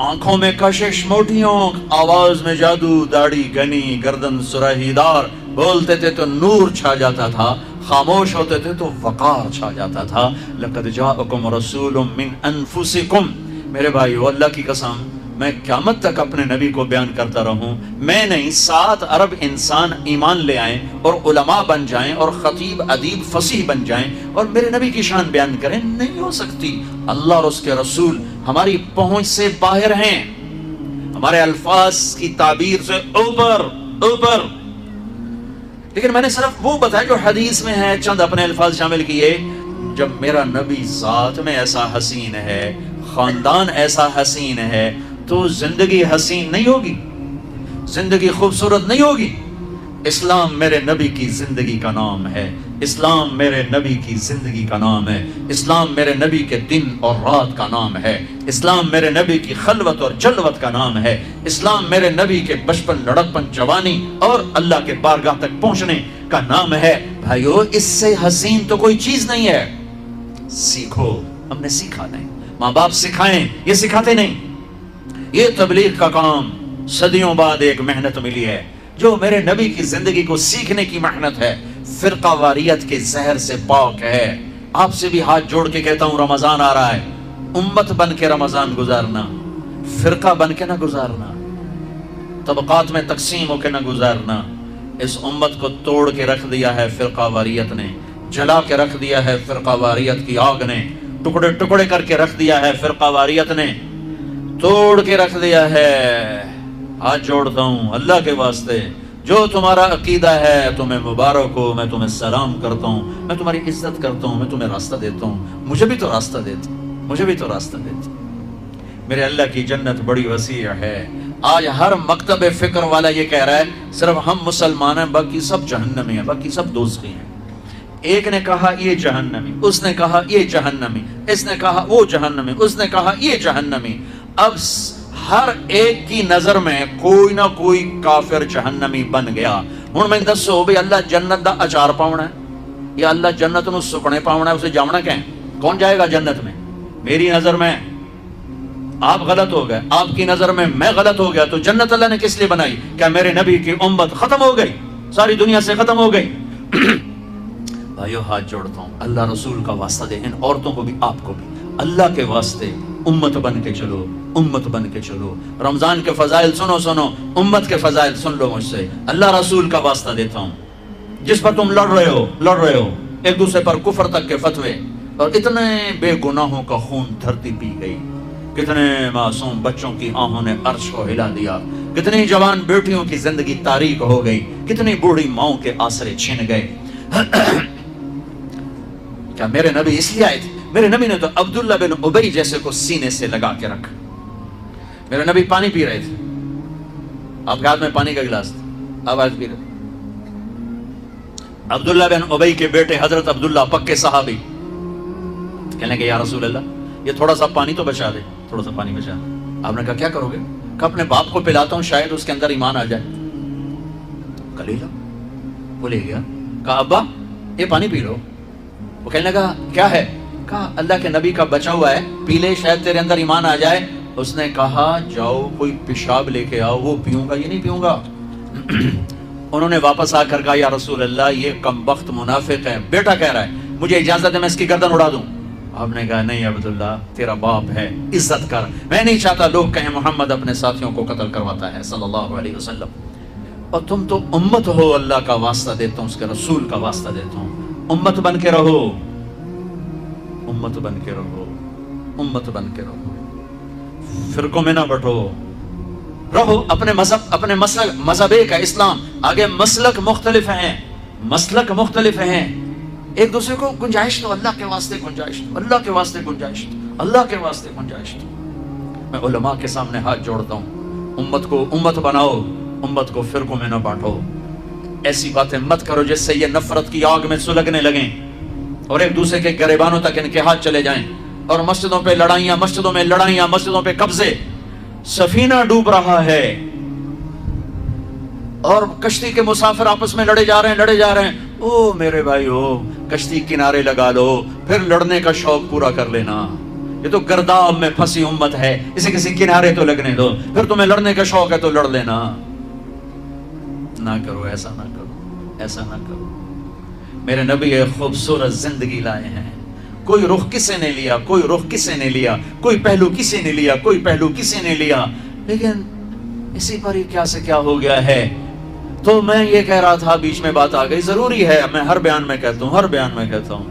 آنکھوں میں کشش موٹی آنکھ, آواز میں جادو, داڑھی گنی, گردن سراہی دار. بولتے تھے تو نور چھا جاتا تھا, خاموش ہوتے تھے تو وقار چھا جاتا تھا. لقد جاءکم رسول من انفسکم. میرے بھائیو اللہ کی قسم, میں قیامت تک اپنے نبی کو بیان کرتا رہوں؟ میں نہیں، 7 ارب انسان ایمان لے آئیں اور علماء بن جائیں اور خطیب ادیب فصیح بن جائیں اور میرے نبی کی شان بیان کریں؟ نہیں ہو سکتی۔ اللہ اور اس کے رسول ہماری پہنچ سے باہر ہیں، ہمارے الفاظ کی تعبیر سے اوپر۔ لیکن میں نے صرف وہ بتایا جو حدیث میں ہے، چند اپنے الفاظ شامل کیے۔ جب میرا نبی ذات میں ایسا حسین ہے، خاندان ایسا حسین ہے، تو زندگی حسین نہیں ہوگی، زندگی خوبصورت نہیں ہوگی۔ اسلام میرے نبی کی زندگی کا نام ہے، اسلام میرے نبی کی زندگی کا نام ہے، اسلام میرے نبی کے دن اور رات کا نام ہے، اسلام میرے نبی کی خلوت اور جلوت کا نام ہے، اسلام میرے نبی کے بچپن، لڑکپن، جوانی اور اللہ کے بارگاہ تک پہنچنے کا نام ہے۔ بھائیو، اس سے حسین تو کوئی چیز نہیں ہے۔ سیکھو، ہم نے سیکھا نہیں، ماں باپ سکھائیں، یہ سکھاتے نہیں۔ یہ تبلیغ کا کام صدیوں بعد ایک محنت ملی ہے جو میرے نبی کی زندگی کو سیکھنے کی محنت ہے، فرقہ واریت کے زہر سے پاک ہے۔ آپ سے بھی ہاتھ جوڑ کے کہتا ہوں، رمضان آ رہا ہے، امت بن کے رمضان گزارنا، فرقہ بن کے نہ گزارنا، طبقات میں تقسیم ہو کے نہ گزارنا۔ اس امت کو توڑ کے رکھ دیا ہے فرقہ واریت نے، جلا کے رکھ دیا ہے فرقہ واریت کی آگ نے، ٹکڑے ٹکڑے کر کے رکھ دیا ہے فرقہ واریت نے، توڑ کے رکھ دیا ہے۔ ہاتھ جوڑتا ہوں اللہ کے واسطے، جو تمہارا عقیدہ ہے تمہیں مبارک ہو، میں تمہیں سلام کرتا ہوں، میں تمہاری عزت کرتا ہوں، میں تمہیں راستہ دیتا ہوں، مجھے بھی تو راستہ دیتا، مجھے بھی تو راستہ دیتا۔ میرے اللہ کی جنت بڑی وسیع ہے۔ آج ہر مکتب فکر والا یہ کہہ رہا ہے صرف ہم مسلمان ہیں، باقی سب جہنمی ہیں، باقی سب دوزخی ہیں۔ ایک نے کہا یہ جہنمی، اس نے کہا یہ جہنمی، اس نے کہا وہ جہنمی، اس نے کہا یہ جہنمی۔ اب ہر ایک کی نظر میں کوئی نہ کوئی کافر جہنمی بن گیا۔ ہن میں دسو بھی اللہ جنت دا اچار پاؤنا ہے یا اللہ جنت نو سکنے پاؤنا ہے؟ اسے جاونا کہ کون جائے گا جنت میں؟ میری نظر میں آپ غلط ہو گئے، آپ کی نظر میں میں غلط ہو گیا، تو جنت اللہ نے کس لیے بنائی؟ کیا میرے نبی کی امت ختم ہو گئی، ساری دنیا سے ختم ہو گئی؟ بھائیو، ہاتھ جوڑتا ہوں، اللہ رسول کا واسطہ دے، ان عورتوں کو بھی آپ کو بھی، اللہ کے واسطے امت بن کے چلو، امت بن کے چلو۔ رمضان کے فضائل سنو، امت کے فضائل سن لو مجھ سے، اللہ رسول کا واسطہ دیتا ہوں۔ جس پر تم لڑ رہے ہو ایک دوسرے پر کفر تک کے فتوے، اور اتنے بے گناہوں کا خون دھرتی پی گئی، کتنے معصوم بچوں کی آہوں نے عرش کو ہلا دیا، کتنی جوان بیٹیوں کی زندگی تاریک ہو گئی، کتنی بوڑھی ماؤں کے آسرے چھن گئے۔ کیا میرے نبی اس لیے آئے تھے؟ میرے نبی نے تو عبداللہ بن ابی جیسے کو سینے سے لگا کے رکھا۔ میرے نبی پانی پی رہے تھے، آپ کے ہاتھ میں پانی کا گلاس تھا، آواز پی رہے۔ عبداللہ بن ابی کے بیٹے حضرت عبداللہ پکے صحابی کہنے کہ یا رسول اللہ، یہ تھوڑا سا پانی تو بچا دے، تھوڑا سا پانی بچا دے۔ آپ نے کہا کیا کرو گے؟ کہا اپنے باپ کو پلاتا ہوں، شاید اس کے اندر ایمان آ جائے۔ کلیلہ وہ لے گیا، کہا ابا یہ پانی پی لو۔ وہ کہنے لگا کیا ہے؟ کہا اللہ کے نبی کا بچا ہوا ہے، پی لے، شاید تیرے اندر ایمان آ جائے۔ اس نے کہا جاؤ کوئی پیشاب لے کے آؤ، وہ پیوں گا، یہ نہیں پیوں گا۔ انہوں نے واپس آ کر کہا یا رسول اللہ، یہ کمبخت منافق ہے، بیٹا کہہ رہا ہے، مجھے اجازت ہے میں اس کی گردن اڑا دوں۔ آپ نے کہا نہیں عبداللہ، تیرا باپ ہے، عزت کر، میں نہیں چاہتا لوگ کہیں محمد اپنے ساتھیوں کو قتل کرواتا ہے صلی اللہ علیہ وسلم، اور تم تو امت ہو، اللہ کا واسطہ دیتا ہوں، اس کے رسول کا واسطہ دیتا ہوں، امت بن کے رہو، امت بن کے رہو، امت بن کے رہو، فرقوں میں نہ بٹو، رہو اپنے مذہب، اپنے مذہب ایک ہے اسلام، آگے مسلک مختلف ہیں، مسلک مختلف ہیں، ایک دوسرے کو گنجائش دو، اللہ کے واسطے گنجائش دو، اللہ کے واسطے گنجائش دو، اللہ کے واسطے گنجائش دو۔ میں علماء کے سامنے ہاتھ جوڑتا ہوں، امت کو امت بناؤ، امت کو فرقوں میں نہ بانٹو، ایسی باتیں مت کرو جس سے یہ نفرت کی آگ میں سلگنے لگیں اور ایک دوسرے کے گریبانوں تک ان کے ہاتھ چلے جائیں، اور مسجدوں پہ لڑائیاں، مسجدوں میں لڑائیاں، مسجدوں پہ قبضے۔ سفینہ ڈوب رہا ہے اور کشتی کے مسافر آپس میں لڑے جا رہے ہیں، او میرے بھائی ہو، کشتی کنارے لگا لو، پھر لڑنے کا شوق پورا کر لینا، یہ تو گرداب میں پھنسی امت ہے، اسے کسی کنارے تو لگنے دو، پھر تمہیں لڑنے کا شوق ہے تو لڑ لینا۔ نہ کرو، ایسا نہ کرو، ایسا نہ کرو۔ میرے نبی ایک خوبصورت زندگی لائے ہیں، کوئی رخ کسی نے لیا، کوئی رخ کسی نے لیا، کوئی پہلو کسی نے لیا، کوئی پہلو کسی نے لیا، لیکن اسی پر ہی کیا سے کیا ہو گیا ہے. تو میں یہ کہہ رہا تھا، بیچ میں بات آ گئی. ضروری ہے، میں ہر بیان میں کہتا ہوں، ہر بیان میں کہتا ہوں،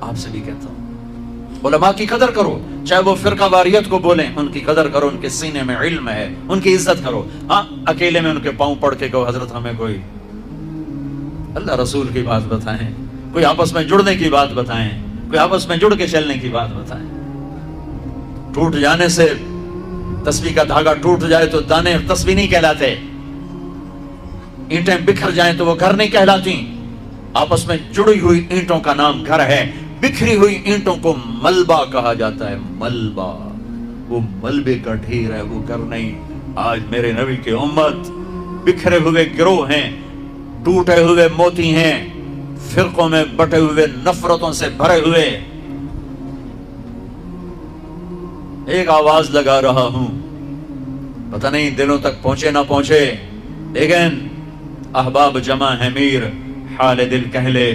آپ سے بھی کہتا ہوں، علماء کی قدر کرو، چاہے وہ فرقہ واریت کو بولیں، ان کی قدر کرو، ان کے سینے میں علم ہے، ان کی عزت کرو. ہاں اکیلے میں ان کے پاؤں پڑھ کے کہو حضرت ہمیں کوئی اللہ رسول کی بات بتائیں، کوئی آپس میں جڑنے کی بات بتائیں، کوئی آپس میں جڑ کے چلنے کی بات بتائیں. ٹوٹ جانے سے تسبیح کا دھاگا ٹوٹ جائے تو دانے تسبیح نہیں کہلاتے، اینٹیں بکھر جائیں تو وہ گھر نہیں کہلاتی. آپس میں جڑی ہوئی اینٹوں کا نام گھر ہے، بکھری ہوئی اینٹوں کو ملبہ کہا جاتا ہے. ملبہ، وہ ملبے کا ڈھیر ہے، وہ گھر نہیں. آج میرے نبی کی امت بکھرے ہوئے گروہ ہیں، ٹوٹے ہوئے موتی ہیں، فرقوں میں بٹے ہوئے، نفرتوں سے بھرے ہوئے. ایک آواز لگا رہا ہوں، پتہ نہیں دلوں تک پہنچے نہ پہنچے، لیکن احباب جمع ہے میر، حال دل کہہ لے،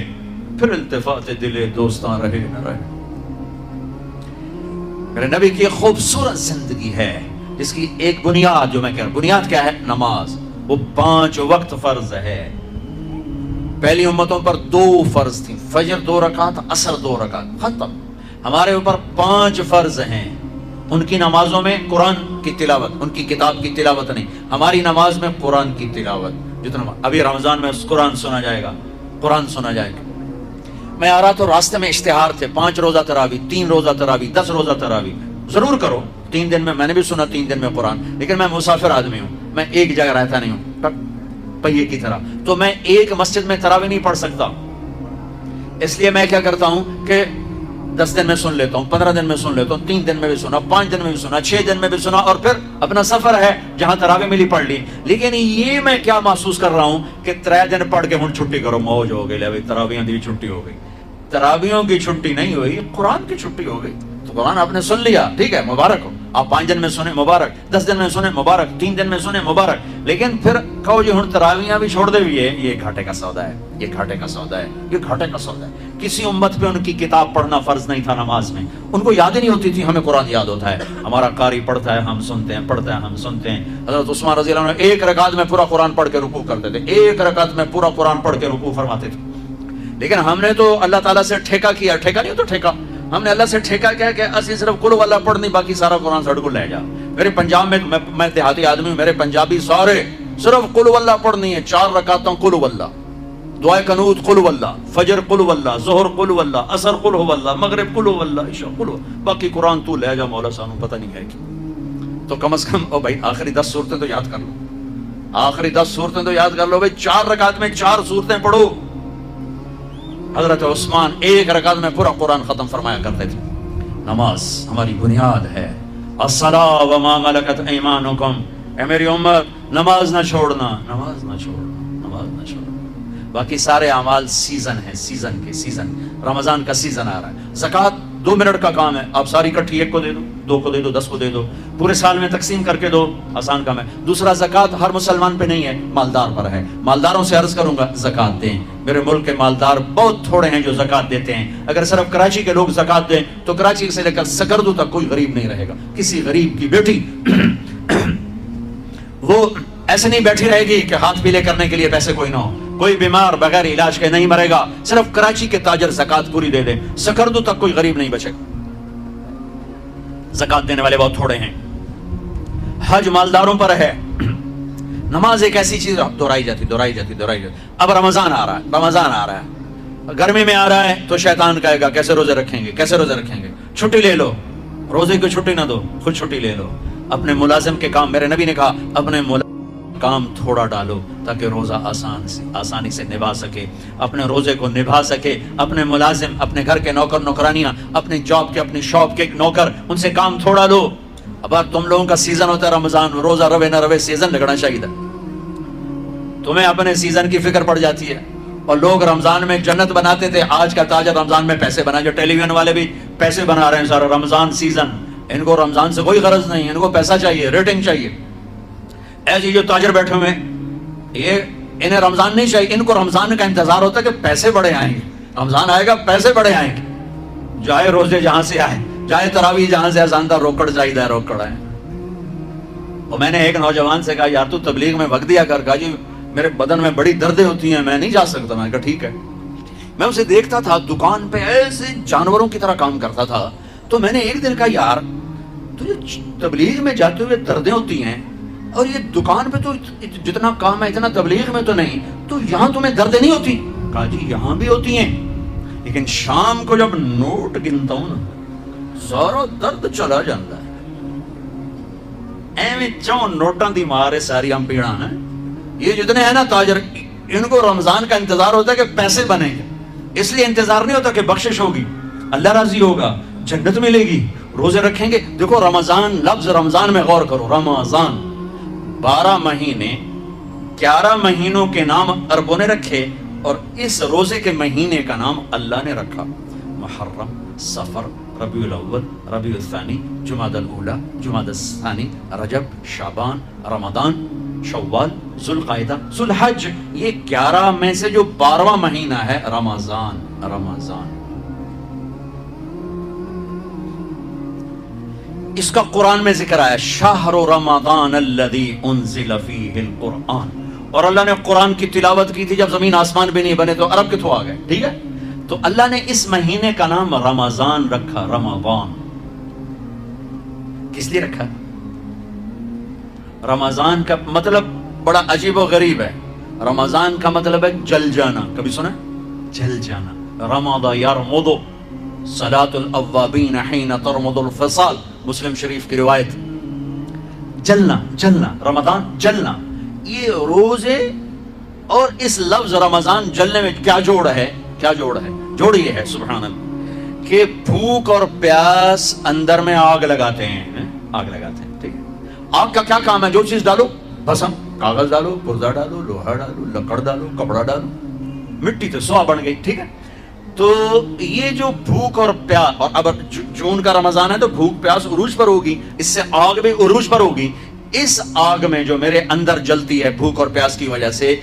پھر التفات دل دوستاں رہے نہ رہے. میرے نبی کی خوبصورت زندگی ہے جس کی ایک بنیاد، جو میں کہہ رہا ہوں بنیاد کیا ہے؟ نماز. وہ 5 وقت فرض ہے. پہلی امتوں پر 2 فرض تھی، فجر 2 رکعت، عصر 2 رکعت، ختم. ہمارے اوپر 5 فرض ہیں. ان کی نمازوں میں قرآن کی تلاوت، ان کی کتاب کی تلاوت نہیں، ہماری نماز میں قرآن کی تلاوت. جتنا ابھی رمضان میں قرآن سنا جائے گا، قرآن سنا جائے گا. میں آ رہا تو راستے میں اشتہار تھے، 5 روزہ تراویح، 3 روزہ تراویح، 10 روزہ تراویح. ضرور کرو 3 دن میں نے بھی سنا 3 دن میں قرآن، لیکن میں مسافر آدمی ہوں، میں ایک جگہ رہتا نہیں ہوں پہیے کی طرح، تو میں ایک مسجد میں تراویح نہیں پڑھ سکتا. اس لیے میں کیا کرتا ہوں کہ 10 دن میں سن لیتا ہوں، 15 دن میں سن لیتا ہوں، 3 دن میں بھی سنا، 5 دن میں بھی سنا، 6 دن میں بھی سنا، اور پھر اپنا سفر ہے جہاں تراویح ملی پڑھ لی. لیکن یہ میں کیا محسوس کر رہا ہوں کہ 3 دن پڑھ کے ہن چھٹی کرو، موج ہو گئی، لے تراویحاں دی چھٹی ہو گئی. تراویحوں کی چھٹی نہیں ہوئی، قرآن کی چھٹی ہو گئی. تو قرآن آپ نے سن لیا، ٹھیک ہے، مبارک ہو. آپ 5 دن میں سنیں مبارک، 10 دن میں سنیں مبارک، 3 دن میں سنیں مبارک. لیکن پھر کہو جی ہن تراویحاں بھی چھوڑ دے، یہ گھاٹے کا سودا ہے، یہ گھاٹے کا سودا ہے، یہ گھاٹے کا سودا ہے. کسی امت پہ ان کی کتاب پڑھنا فرض نہیں تھا نماز میں، ان کو یاد ہی نہیں ہوتی تھی. ہمیں قرآن یاد ہوتا ہے، ہمارا قاری پڑھتا ہے، ہم سنتے ہیں، پڑھتا ہے، ہم سنتے ہیں. حضرت عثمان رضی اللہ عنہ 1 رکعت میں پورا قرآن پڑھ کے رکوع کرتے تھے، 1 رکعت میں پورا قرآن پڑھ کے رکوع فرماتے تھے. لیکن ہم نے تو اللہ تعالیٰ سے ٹھیکہ کیا، ٹھیکہ نہیں تو ٹھیکہ، ہم نے اللہ سے ٹھیکہ کیا کہ اسی صرف قل ہو اللہ پڑھنی، باقی سارا قرآن سڑ کو لے جا. میرے پنجاب میں دیہاتی آدمی ہوں، میرے پنجابی سارے صرف قل ہو اللہ پڑھنی ہے. 4 رکعتوں قل ہو اللہ، دعائے قنوت قل ہو اللہ، فجر قل ہو اللہ، ظہر قل ہو اللہ، عصر قل ہو اللہ، مغرب قل ہو اللہ، عشاء قل ہو، باقی قرآن تو لے جا مولا سانو پتہ نہیں ہے کہ. تو کم از کم او بھائی آخری 10 صورتیں تو یاد کر لو، آخری 10 صورتیں تو یاد کر لو بھائی. 4 رکعت میں 4 صورتیں پڑھو. حضرت عثمان 1 رکعت میں پورا قرآن ختم فرمایا کرتے تھے. نماز ہماری بنیاد ہے. الصلاۃ وما ملکت ایمانکم، اے میری امت نماز نہ چھوڑنا، نماز نہ چھوڑنا، نماز نہ چھوڑنا. باقی سارے اعمال سیزن ہے، سیزن کے سیزن. رمضان کا سیزن آ رہا ہے. زکوٰۃ 2 منٹ کا کام ہے، آپ ساری کٹھی 1 کو دے دو، 2 کو دے دو، 10 کو دے دو، پورے سال میں تقسیم کر کے دو، آسان کام ہے. دوسرا زکوٰۃ ہر مسلمان پہ نہیں ہے، مالدار پر ہے. مالداروں سے عرض کروں گا زکوٰۃ دیں. میرے ملک کے مالدار بہت تھوڑے ہیں جو زکوٰۃ دیتے ہیں. اگر صرف کراچی کے لوگ زکوٰۃ دیں تو کراچی سے لے کر سکردو تک کوئی غریب نہیں رہے گا. کسی غریب کی بیٹی وہ ایسے نہیں بیٹھی رہے گی کہ ہاتھ پیلے کرنے کے لیے پیسے کوئی نہ ہو. کوئی بیمار بغیر علاج کے نہیں مرے گا. صرف کراچی کے تاجر زکوٰۃ پوری دے دے، سکردو تک کوئی غریب نہیں بچے گا. زکوٰۃ دینے والے بہت تھوڑے ہیں. حج مالداروں پر ہے. نماز ایک ایسی چیز دہرائی جاتی. اب رمضان آ رہا ہے، رمضان آ رہا ہے، گرمی میں آ رہا ہے تو شیطان کہے گا کیسے روزے رکھیں گے، کیسے روزے رکھیں گے. چھٹی لے لو، روزے کو چھٹی نہ دو، خود چھٹی لے لو. اپنے ملازم کے کام، میرے نبی نے کہا اپنے کام تھوڑا ڈالو تاکہ روزہ آسانی سے نبھا سکے، اپنے روزے کو نبھا سکے. اپنے ملازم، اپنے گھر کے نوکر نوکرانیاں، اپنے جاب کے، اپنی شاپ کے نوکر، ان سے کام تھوڑا لو. اب تم لوگوں کا سیزن ہوتا ہے رمضان، روزہ روے نہ روے سیزن لگنا چاہیے. تمہیں اپنے سیزن کی فکر پڑ جاتی ہے. اور لوگ رمضان میں جنت بناتے تھے، آج کا تاجر رمضان میں پیسے بنا. جو ٹیلی ویژن والے بھی پیسے بنا رہے ہیں سارا رمضان سیزن. ان کو رمضان سے کوئی غرض نہیں، ان کو پیسہ چاہیے، ریٹنگ چاہیے. ایسے جو تاجر بیٹھے ہوئے یہ انہیں رمضان نہیں چاہیے، ان کو رمضان کا انتظار ہوتا ہے کہ پیسے بڑے آئیں گے، رمضان آئے گا پیسے بڑے آئیں گے. جائے روزے جہاں سے آئے، جائے تراویح جہاں سے آسان تھا، روکڑ چاہیے روکڑ آئے. اور میں نے ایک نوجوان سے کہا یار تو تبلیغ میں وقت دیا کر. کہا جی میرے بدن میں بڑی دردیں ہوتی ہیں, میں نہیں جا سکتا. میں نے کہا ٹھیک ہے. میں اسے دیکھتا تھا دکان پہ ایسے جانوروں کی طرح کام کرتا تھا. تو میں نے ایک دن کہا یار تجھے تبلیغ میں جاتے ہوئے دردیں ہوتی ہیں اور یہ دکان پہ تو جتنا کام ہے اتنا تبلیغ میں تو نہیں, تو یہاں تمہیں دردیں نہیں ہوتی؟ کہا جی یہاں بھی ہوتی ہیں, لیکن شام کو جب نوٹ گنتا ہوں نا سارا درد چلا جاتا ہے. ایویں چون نوٹاں دی مارے ساری ہم پیڑا ہیں. یہ جتنے ہیں نا تاجر, ان کو رمضان کا انتظار ہوتا ہے کہ پیسے بنیں گے, اس لیے انتظار نہیں ہوتا کہ بخشش ہوگی, اللہ راضی ہوگا, جنت ملے گی, روزے رکھیں گے. دیکھو رمضان, لفظ رمضان میں غور کرو. رمضان 12 مہینے, 11 مہینوں کے نام عربوں نے رکھے اور اس روزے کے مہینے کا نام اللہ نے رکھا. محرم, صفر, ربیع الاول, ربیع الثانی, جمادی الاولی, جمادی الثانی, رجب, شعبان, رمضان, شوال, ذوالقعدہ, ذوالحج. یہ 11 میں سے جو 12واں مہینہ ہے رمضان. رمضان اس کا قرآن میں ذکر آیا, شہر رمضان الذی انزل فیہ القرآن. اور اللہ نے قرآن کی تلاوت کی تھی جب زمین آسمان بھی نہیں بنے, تو عرب کتوں آ گئے. ٹھیک ہے, تو اللہ نے اس مہینے کا نام رمضان رکھا. رمضان کس لیے رکھا؟ رمضان کا مطلب بڑا عجیب و غریب ہے. رمضان کا مطلب ہے جل جانا. کبھی سنا؟ جل جانا. رمض یرمض, صلاۃ الاوابین حین ترمض الفصال, مسلم شریف کی روایت. جلنا, جلنا, رمضان جلنا. یہ روزے اور اس لفظ رمضان جلنے میں کیا جوڑ ہے؟ کیا جوڑ ہے؟ جوڑ یہ ہے سبحان اللہ کہ بھوک اور پیاس اندر میں آگ لگاتے ہیں. آگ لگاتے ہیں. ٹھیک ہے, آگ کا کیا کام ہے؟ جو چیز ڈالو, بھسم, کاغذ ڈالو, پردہ ڈالو, لوہا ڈالو, لکڑ ڈالو, کپڑا ڈالو, مٹی تو سوا بن گئی. ٹھیک ہے, تو یہ جو بھوک اور پیاس, اور اب جون کا رمضان ہے تو بھوک پیاس عروج پر ہوگی, اس سے آگ بھی عروج پر ہوگی. اس آگ میں جو میرے اندر جلتی ہے بھوک اور پیاس کی وجہ سے,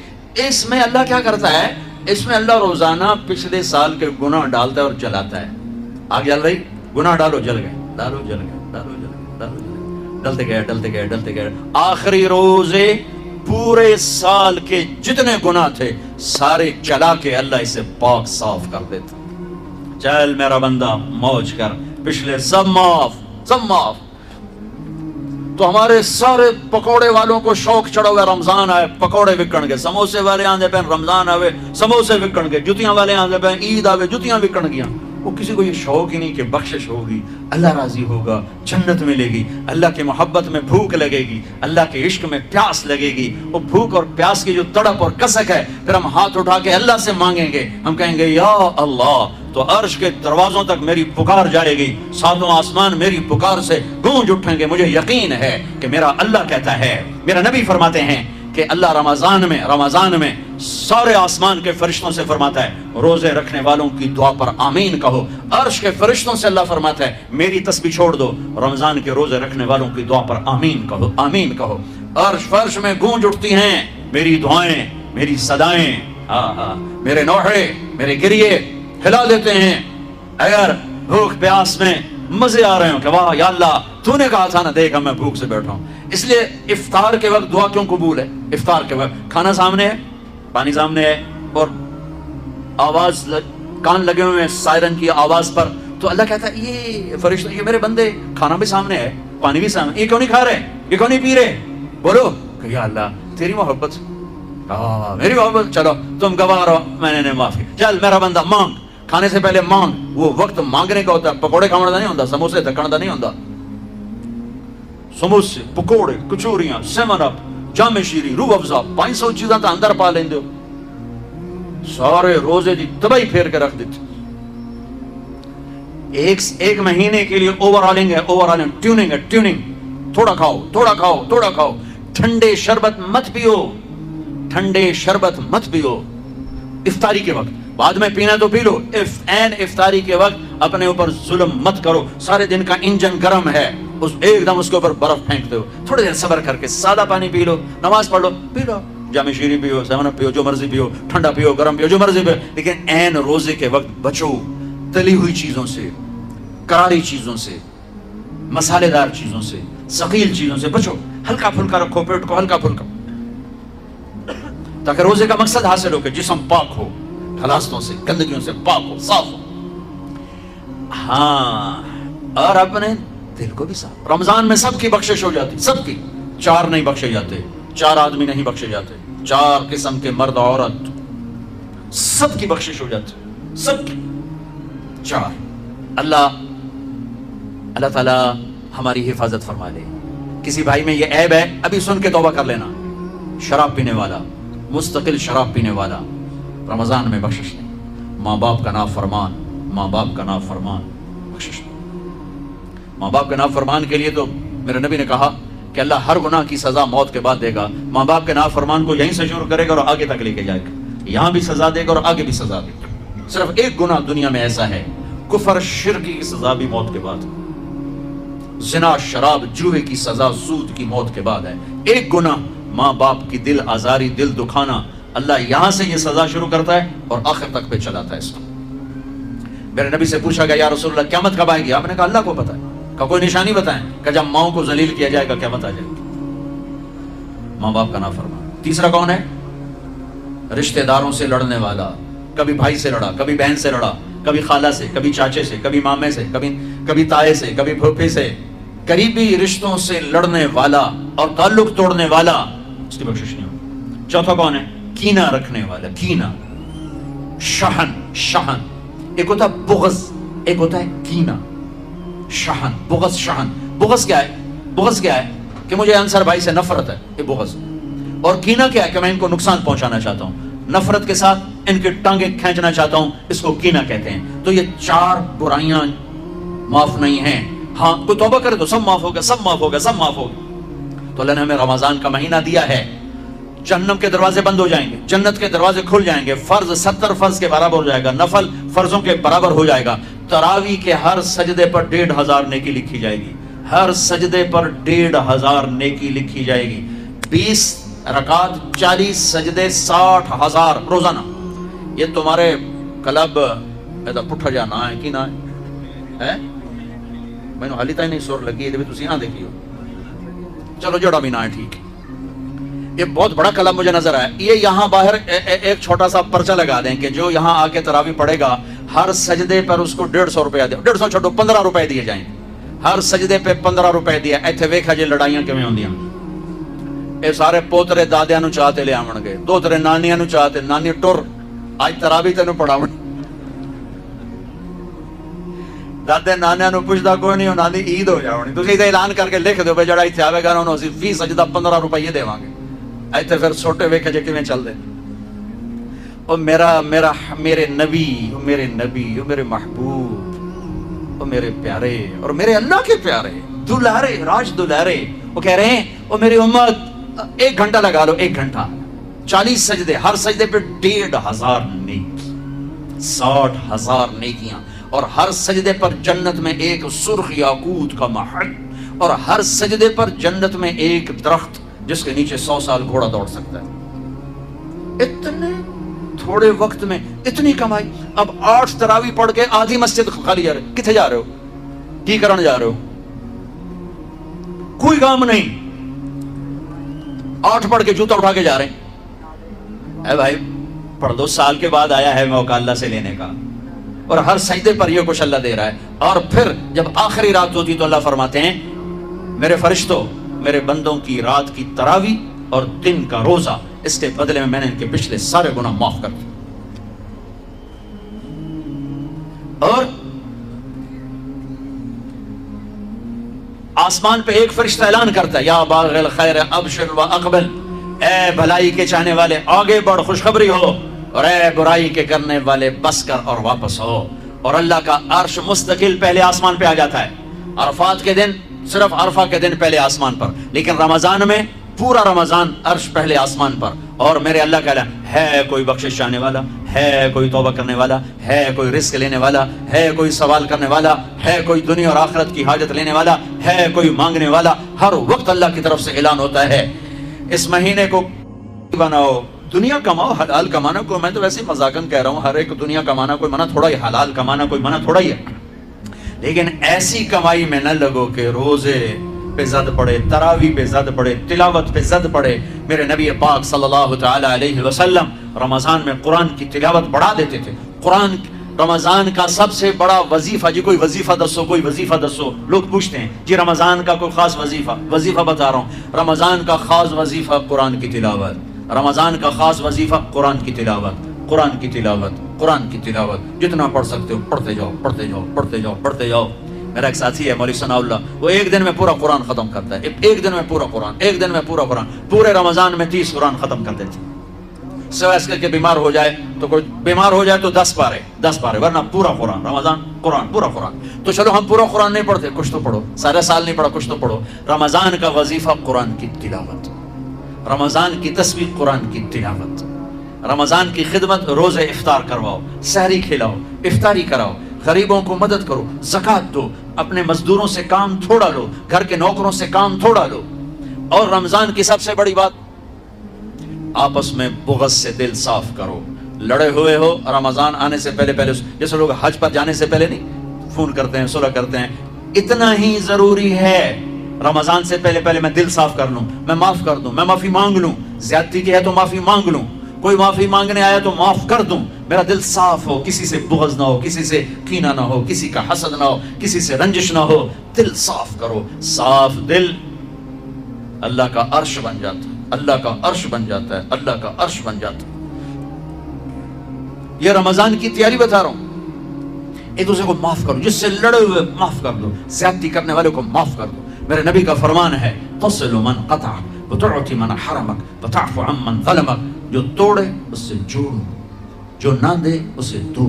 اس میں اللہ کیا کرتا ہے؟ اس میں اللہ روزانہ پچھلے سال کے گناہ ڈالتا ہے اور جلاتا ہے. آگ جل رہی, گناہ ڈالو, جل گئے, ڈالو, جل گئے, ڈالو, جل گئے, ڈالو, جل گئے, ڈلتے گئے, ڈلتے گئے, ڈلتے گئے. آخری روزے پورے سال کے جتنے گناہ تھے سارے جلا کے اللہ اسے پاک صاف کر دیتا. چل میرا بندہ موج کر, پچھلے سب معاف, سب معاف. تو ہمارے سارے پکوڑے والوں کو شوق چڑھا ہوا, رمضان آئے پکوڑے وکن گے, سموسے والے آندے پہ رمضان آئے سموسے وکن گے, جتیاں والے آندے پہ عید آئے جتیاں وکن گیا. وہ کسی کو یہ شوق ہی نہیں کہ بخشش ہوگی, اللہ راضی ہوگا, جنت ملے گی, اللہ کی محبت میں بھوک لگے گی, اللہ کے عشق میں پیاس لگے گی. وہ بھوک اور پیاس کی جو تڑپ اور کسک ہے, پھر ہم ہاتھ اٹھا کے اللہ سے مانگیں گے, ہم کہیں گے یا اللہ, تو عرش کے دروازوں تک میری پکار جائے گی, ساتوں آسمان میری پکار سے گونج اٹھیں گے. مجھے یقین ہے کہ میرا اللہ کہتا ہے, میرا نبی فرماتے ہیں کہ اللہ رمضان میں سارے آسمان کے فرشتوں سے فرماتا ہے روزے رکھنے والوں کی دعا پر آمین کہو. عرش کے فرشتوں سے اللہ فرماتا ہے میری تسبیح چھوڑ دو, رمضان کے روزے رکھنے والوں کی دعا پر آمین کہو, آمین کہو. عرش فرش میں گونج اٹھتی ہیں میری دعائیں, میری صدائیں, میرے نوحے, میرے گریے ہلا دیتے ہیں. اگر بھوک پیاس میں مزے آ رہے ہوں کہ واہ یا اللہ تو نے کہا تھا نا, دیکھا میں بھوک سے بیٹھا ہوں. اس لیے افطار کے وقت دعا کیوں قبول ہے؟ افطار کے وقت کھانا سامنے ہے, پانی سامنے ہے, اور آواز کان لگے ہوئے ہیں سائرن کی آواز پر, تو اللہ کہتا ہے یہ فرشتہ, یہ میرے بندے, کھانا بھی سامنے ہے, پانی بھی سامنے, یہ کیوں نہیں کھا رہے, یہ کیوں نہیں پی رہے؟ بولو کہ یا اللہ تیری محبت, میری محبت, چلو تم گواہ رہو, میں نے معافی. چل میرا بندہ مانگ, کھانے سے پہلے مانگ. وہ وقت مانگنے کا ہوتا ہے, پکوڑے کھانا نہیں ہوتا, سموسے تکڑنا نہیں ہوتا. سموسے, پکوڑے, کچوریاں, سیون اپ, جام شیری, روح افزا, 500 چیزاں تو اندر پا لیندے ہو. سارے روزے دی تباہی پھیر کے رکھ دیتے. ایک مہینے کے لیے اوور آلنگ ہے, اوور آلنگ, ٹیوننگ ہے, ٹیوننگ. تھوڑا کھاؤ, تھوڑا کھاؤ, تھوڑا کھاؤ. ٹھنڈے شربت مت پیو, ٹھنڈے شربت مت پیو افطاری کے وقت. بعد میں پینا تو پی لو, افطاری کے وقت اپنے اوپر ظلم مت کرو. سارے دن کا انجن گرم ہے, ایک دم اس کے اوپر برف پھینکتے ہو. تھوڑی دیر صبر کر کے سادہ پانی پی لو, نماز پڑھ لو, پی لو, جام شیری پیو, سیون اپ پیو, جو مرضی پیو, ٹھنڈا پیو, گرم پیو, جو مرضی پیو. لیکن عین روزے کے وقت بچو تلی ہوئی چیزوں سے, کراری چیزوں سے, مسالے دار چیزوں سے, ثقیل چیزوں سے بچو، ہلکا پھلکا رکھو پیٹ کو، ہلکا پھلکا، تاکہ روزے کا مقصد حاصل ہو کہ جسم پاک ہو، خلاصتوں سے، گندگیوں سے پاک ہو، صاف ہو۔ ہاں، اور اپنے دل کو بھی صاف۔ رمضان میں سب کی بخشش ہو جاتی، سب کی، 4 نہیں بخشے جاتے، 4 آدمی نہیں بخشے جاتے، 4 قسم کے مرد عورت، سب کی بخشش ہو جاتی، سب کی 4۔ اللہ تعالیٰ ہماری حفاظت فرما لے۔ کسی بھائی میں یہ عیب ہے، ابھی سن کے توبہ کر لینا، شراب پینے والا، مستقل شراب پینے والا، رمضان میں بخشش نہیں۔ ماں باپ کا نافرمان، ماں باپ کا نافرمان، بخشش نہیں۔ ماں باپ کے نافرمان کے لیے تو میرے نبی نے کہا کہ اللہ ہر گناہ کی سزا موت کے بعد دے گا۔ ماں باپ کے نافرمان کو یہیں سے شروع کرے گا اور آگے تک لے کے جائے گا، یہاں بھی سزا دے گا اور آگے بھی سزا دے گا۔ صرف ایک گناہ دنیا میں ایسا ہے، کفر شرک کی سزا بھی موت کے بعد، زنا شراب جوئے کی سزا سود کی موت کے بعد ہے۔ ایک گناہ ماں باپ کی دل آزاری، دل دکھانا، اللہ یہاں سے یہ سزا شروع کرتا ہے اور آخر تک پہ چلاتا ہے اس کو۔ میرے نبی سے پوچھا گیا یا رسول اللہ قیامت کب آئے گی؟ آپ نے کہا اللہ کو پتہ ہے۔ کہ کوئی نشانی بتائیں؟ کہ جب ماؤں کو ذلیل کیا جائے گا قیامت آ جائے گی۔ ماں باپ کا نافرمان۔ تیسرا کون ہے؟ رشتہ داروں سے لڑنے والا، کبھی بھائی سے لڑا، کبھی بہن سے لڑا، کبھی خالہ سے، کبھی چاچے سے، کبھی مامے سے، کبھی تائے سے، کبھی پھوپھی سے، قریبی رشتوں سے لڑنے والا اور تعلق توڑنے والا، اس کی بخشش نہیں ہوگی۔ چوتھا کون ہے؟ کینہ رکھنے والا، کینہ، شحن، ایک ہوتا ہے بغض، ایک ہوتا ہے کینہ، شحن، بغض، شحن۔ بغض کیا ہے؟ کہ مجھے انصر بھائی سے نفرت ہے، یہ بغض۔ اور کینہ کیا ہے؟ کہ میں ان کو نقصان پہنچانا چاہتا ہوں، نفرت کے ساتھ ان کی ٹانگیں کھینچنا چاہتا ہوں، اس کو کینہ کہتے ہیں۔ تو یہ 4 برائیاں معاف نہیں ہیں۔ ہاں، کوئی توبہ کرے تو سب معاف ہوگا، سب معاف ہوگا، سب معاف ہوگا۔ تو اللہ نے ہمیں رمضان کا مہینہ دیا ہے، جہنم کے دروازے بند ہو جائیں گے، جنت کے دروازے کھل جائیں گے، فرض 70 فرض کے برابر ہو جائے گا، نفل فرضوں کے برابر ہو جائے گا، تراویح کے ہر سجدے پر 1500 نیکی لکھی جائے گی، ہر سجدے پر 1500 نیکی لکھی جائے گی، 20 رکعت 40 سجدے 60,000 روزانہ۔ یہ تمہارے کلب ایسا پٹھا جانا ہے کہ نہ ہے؟ میں نے حالی تھی نہیں سور لگی ہے، تسی نہ دیکھی ہو، چلو جوڑا بھی نہ ہے، ٹھیک ہے۔ یہ بہت بڑا کلام مجھے نظر آیا۔ یہ یہاں باہر ایک چھوٹا سا پرچہ لگا دیں کہ جو یہاں آ کے تراویح پڑھے گا ہر سجدے پر اس کو 150 روپیہ دے، 150 چھوڑو 15 روپے دیے جائیں، ہر سجدے پہ 15 روپے دیا۔ ایتھے ویکھا جی لڑائیاں کیویں ہوندیاں، اے سارے پوترے دادیاں نو چاہتے لے آون گے، دوترے نانیاں نو چاہتے، نانی ٹر اج تراویح تینوں پڑھاون، دادے نانیاں نو پوچھدا کوئی نہیں، انہاں دی عید ہو جاونی، تسی تے اعلان کر کے لکھ دیو بھئی جڑا ایتھے آوے گا انہوں اسی فی سجدہ 15 روپے دیواں گے۔ ایتھے پھر چھوٹے ویکھے جے کیویں چل دے۔ او میرے نبی، او میرے محبوب، او میرے پیارے اور میرے اللہ کے پیارے دلارے، راج دلارے، وہ کہہ رہے ہیں او میری امت 1 گھنٹہ لگا لو، 1 گھنٹہ 40 سجدے، ہر سجدے پہ 1500 نیکی، 60,000 نیکیاں، اور ہر سجدے پر جنت میں ایک سرخ یاقوت کا محل، اور ہر سجدے پر جنت میں ایک درخت جس کے نیچے 100 سال گھوڑا دوڑ سکتا ہے۔ اتنے تھوڑے وقت میں اتنی کمائی۔ اب 8 تراویح پڑھ کے آدھی مسجد خالی جا رہے، کتنے جا رہے ہو؟ کی کرن جا رہے ہو؟ کوئی کام نہیں، 8 پڑھ کے جوتا اٹھا کے جا رہے ہیں۔ اے بھائی پڑھ دو، سال کے بعد آیا ہے موقع اللہ سے لینے کا، اور ہر سجدے پر یہ کچھ اللہ دے رہا ہے۔ اور پھر جب آخری رات ہوتی تو اللہ فرماتے ہیں میرے فرشتوں، میرے بندوں کی رات کی تراویح اور دن کا روزہ، اس کے بدلے میں نے ان کے پچھلے سارے گناہ معاف کر دیے۔ اور آسمان پہ ایک فرشتہ اعلان کرتا ہے یا باغ الخیر ابشر و اقبل، اے بھلائی کے چاہنے والے آگے بڑھ خوشخبری ہو، اور اے برائی کے کرنے والے بس کر اور واپس ہو۔ اور اللہ کا عرش مستقل پہلے آسمان پہ آ جاتا ہے، عرفات کے دن صرف عرفہ کے دن پہلے آسمان پر، لیکن رمضان میں پورا رمضان عرش پہلے آسمان پر۔ اور میرے اللہ کا اعلان ہے، کوئی بخشش چاہنے والا ہے، کوئی توبہ کرنے والا ہے، کوئی رزق لینے والا ہے، کوئی سوال کرنے والا ہے، کوئی دنیا اور آخرت کی حاجت لینے والا ہے، کوئی مانگنے والا۔ ہر وقت اللہ کی طرف سے اعلان ہوتا ہے اس مہینے کو بناؤ، دنیا کماؤ، حلال کمانا کو میں تو ویسے مذاقن کہہ رہا ہوں، ہر ایک دنیا کمانا کوئی منع تھوڑا ہی، حلال کمانا کوئی منع تھوڑا ہی ہے، لیکن ایسی کمائی میں نہ لگو کہ روزے پہ زد پڑے، تراوی پہ زد پڑے، تلاوت پہ زد پڑے. میرے نبی پاک صلی اللہ تعالی علیہ وسلم رمضان میں قرآن کی تلاوت بڑھا دیتے تھے. قرآن رمضان کا سب سے بڑا وظیفہ، جی کوئی وظیفہ دسو، کوئی وظیفہ دسو. لوگ پوچھتے ہیں جی رمضان کا کوئی خاص وظیفہ بتا رہا ہوں. رمضان کا خاص وظیفہ قرآن کی تلاوت. رمضان کا خاص وظیفہ قرآن کی تلاوت، قرآن کی تلاوت، قرآن کی تلاوت. جتنا پڑھ سکتے ہو پڑھتے جاؤ، پڑھتے جاؤ، پڑھتے جاؤ، پڑھتے جاؤ. میرا ایک ساتھی ہے مولوی ثناء اللہ، وہ ایک دن میں پورا قرآن ختم کرتا ہے. ایک دن میں پورا قرآن، ایک دن میں پورا قرآن. پورے رمضان میں 30 قرآن ختم کر دیتے. سوائے اس کے بیمار ہو جائے تو کوئی بیمار ہو جائے تو 10 پارے، ورنہ پورا قرآن. رمضان قرآن، پورا قرآن. تو چلو ہم پورا قرآن نہیں پڑھتے، کچھ تو پڑھو. سارے سال نہیں پڑھا، کچھ تو پڑھو. رمضان کا وظیفہ قرآن کی تلاوت، رمضان کی تسبیح قرآن کی تلاوت، رمضان کی خدمت. روزے افطار کرواؤ، سحری کھلاؤ، افطاری کراؤ، غریبوں کو مدد کرو، زکوٰۃ دو، اپنے مزدوروں سے کام تھوڑا لو، گھر کے نوکروں سے کام تھوڑا لو. اور رمضان کی سب سے بڑی بات، آپس میں بغض سے دل صاف کرو. لڑے ہوئے ہو رمضان آنے سے پہلے جیسے لوگ حج پر جانے سے پہلے نہیں فون کرتے ہیں، صلح کرتے ہیں، اتنا ہی ضروری ہے رمضان سے پہلے میں دل صاف کر لوں، میں معاف کر دوں، میں معافی مانگ لوں. زیادتی کی ہے تو معافی مانگ لوں، کوئی معافی مانگنے آیا تو معاف کر دوں. میرا دل صاف ہو، کسی سے بغض نہ ہو، کسی سے کینہ نہ ہو، کسی کا حسد نہ ہو، کسی سے رنجش نہ ہو. دل صاف کرو. صاف دل اللہ کا عرش بن جاتا ہے، اللہ کا عرش بن جاتا ہے، اللہ کا عرش بن جاتا ہے. یہ رمضان کی تیاری بتا رہا ہوں. ایک دوسرے کو معاف کرو، جس سے لڑے ہوئے معاف کر دو، زیادتی کرنے والے کو معاف کر دو. میرے نبی کا فرمان ہے تصل من قطع وتعطي من حرمك وتعفو عن من ظلمك. جو توڑے اس سے جوڑو، جو نہ دے اسے دو،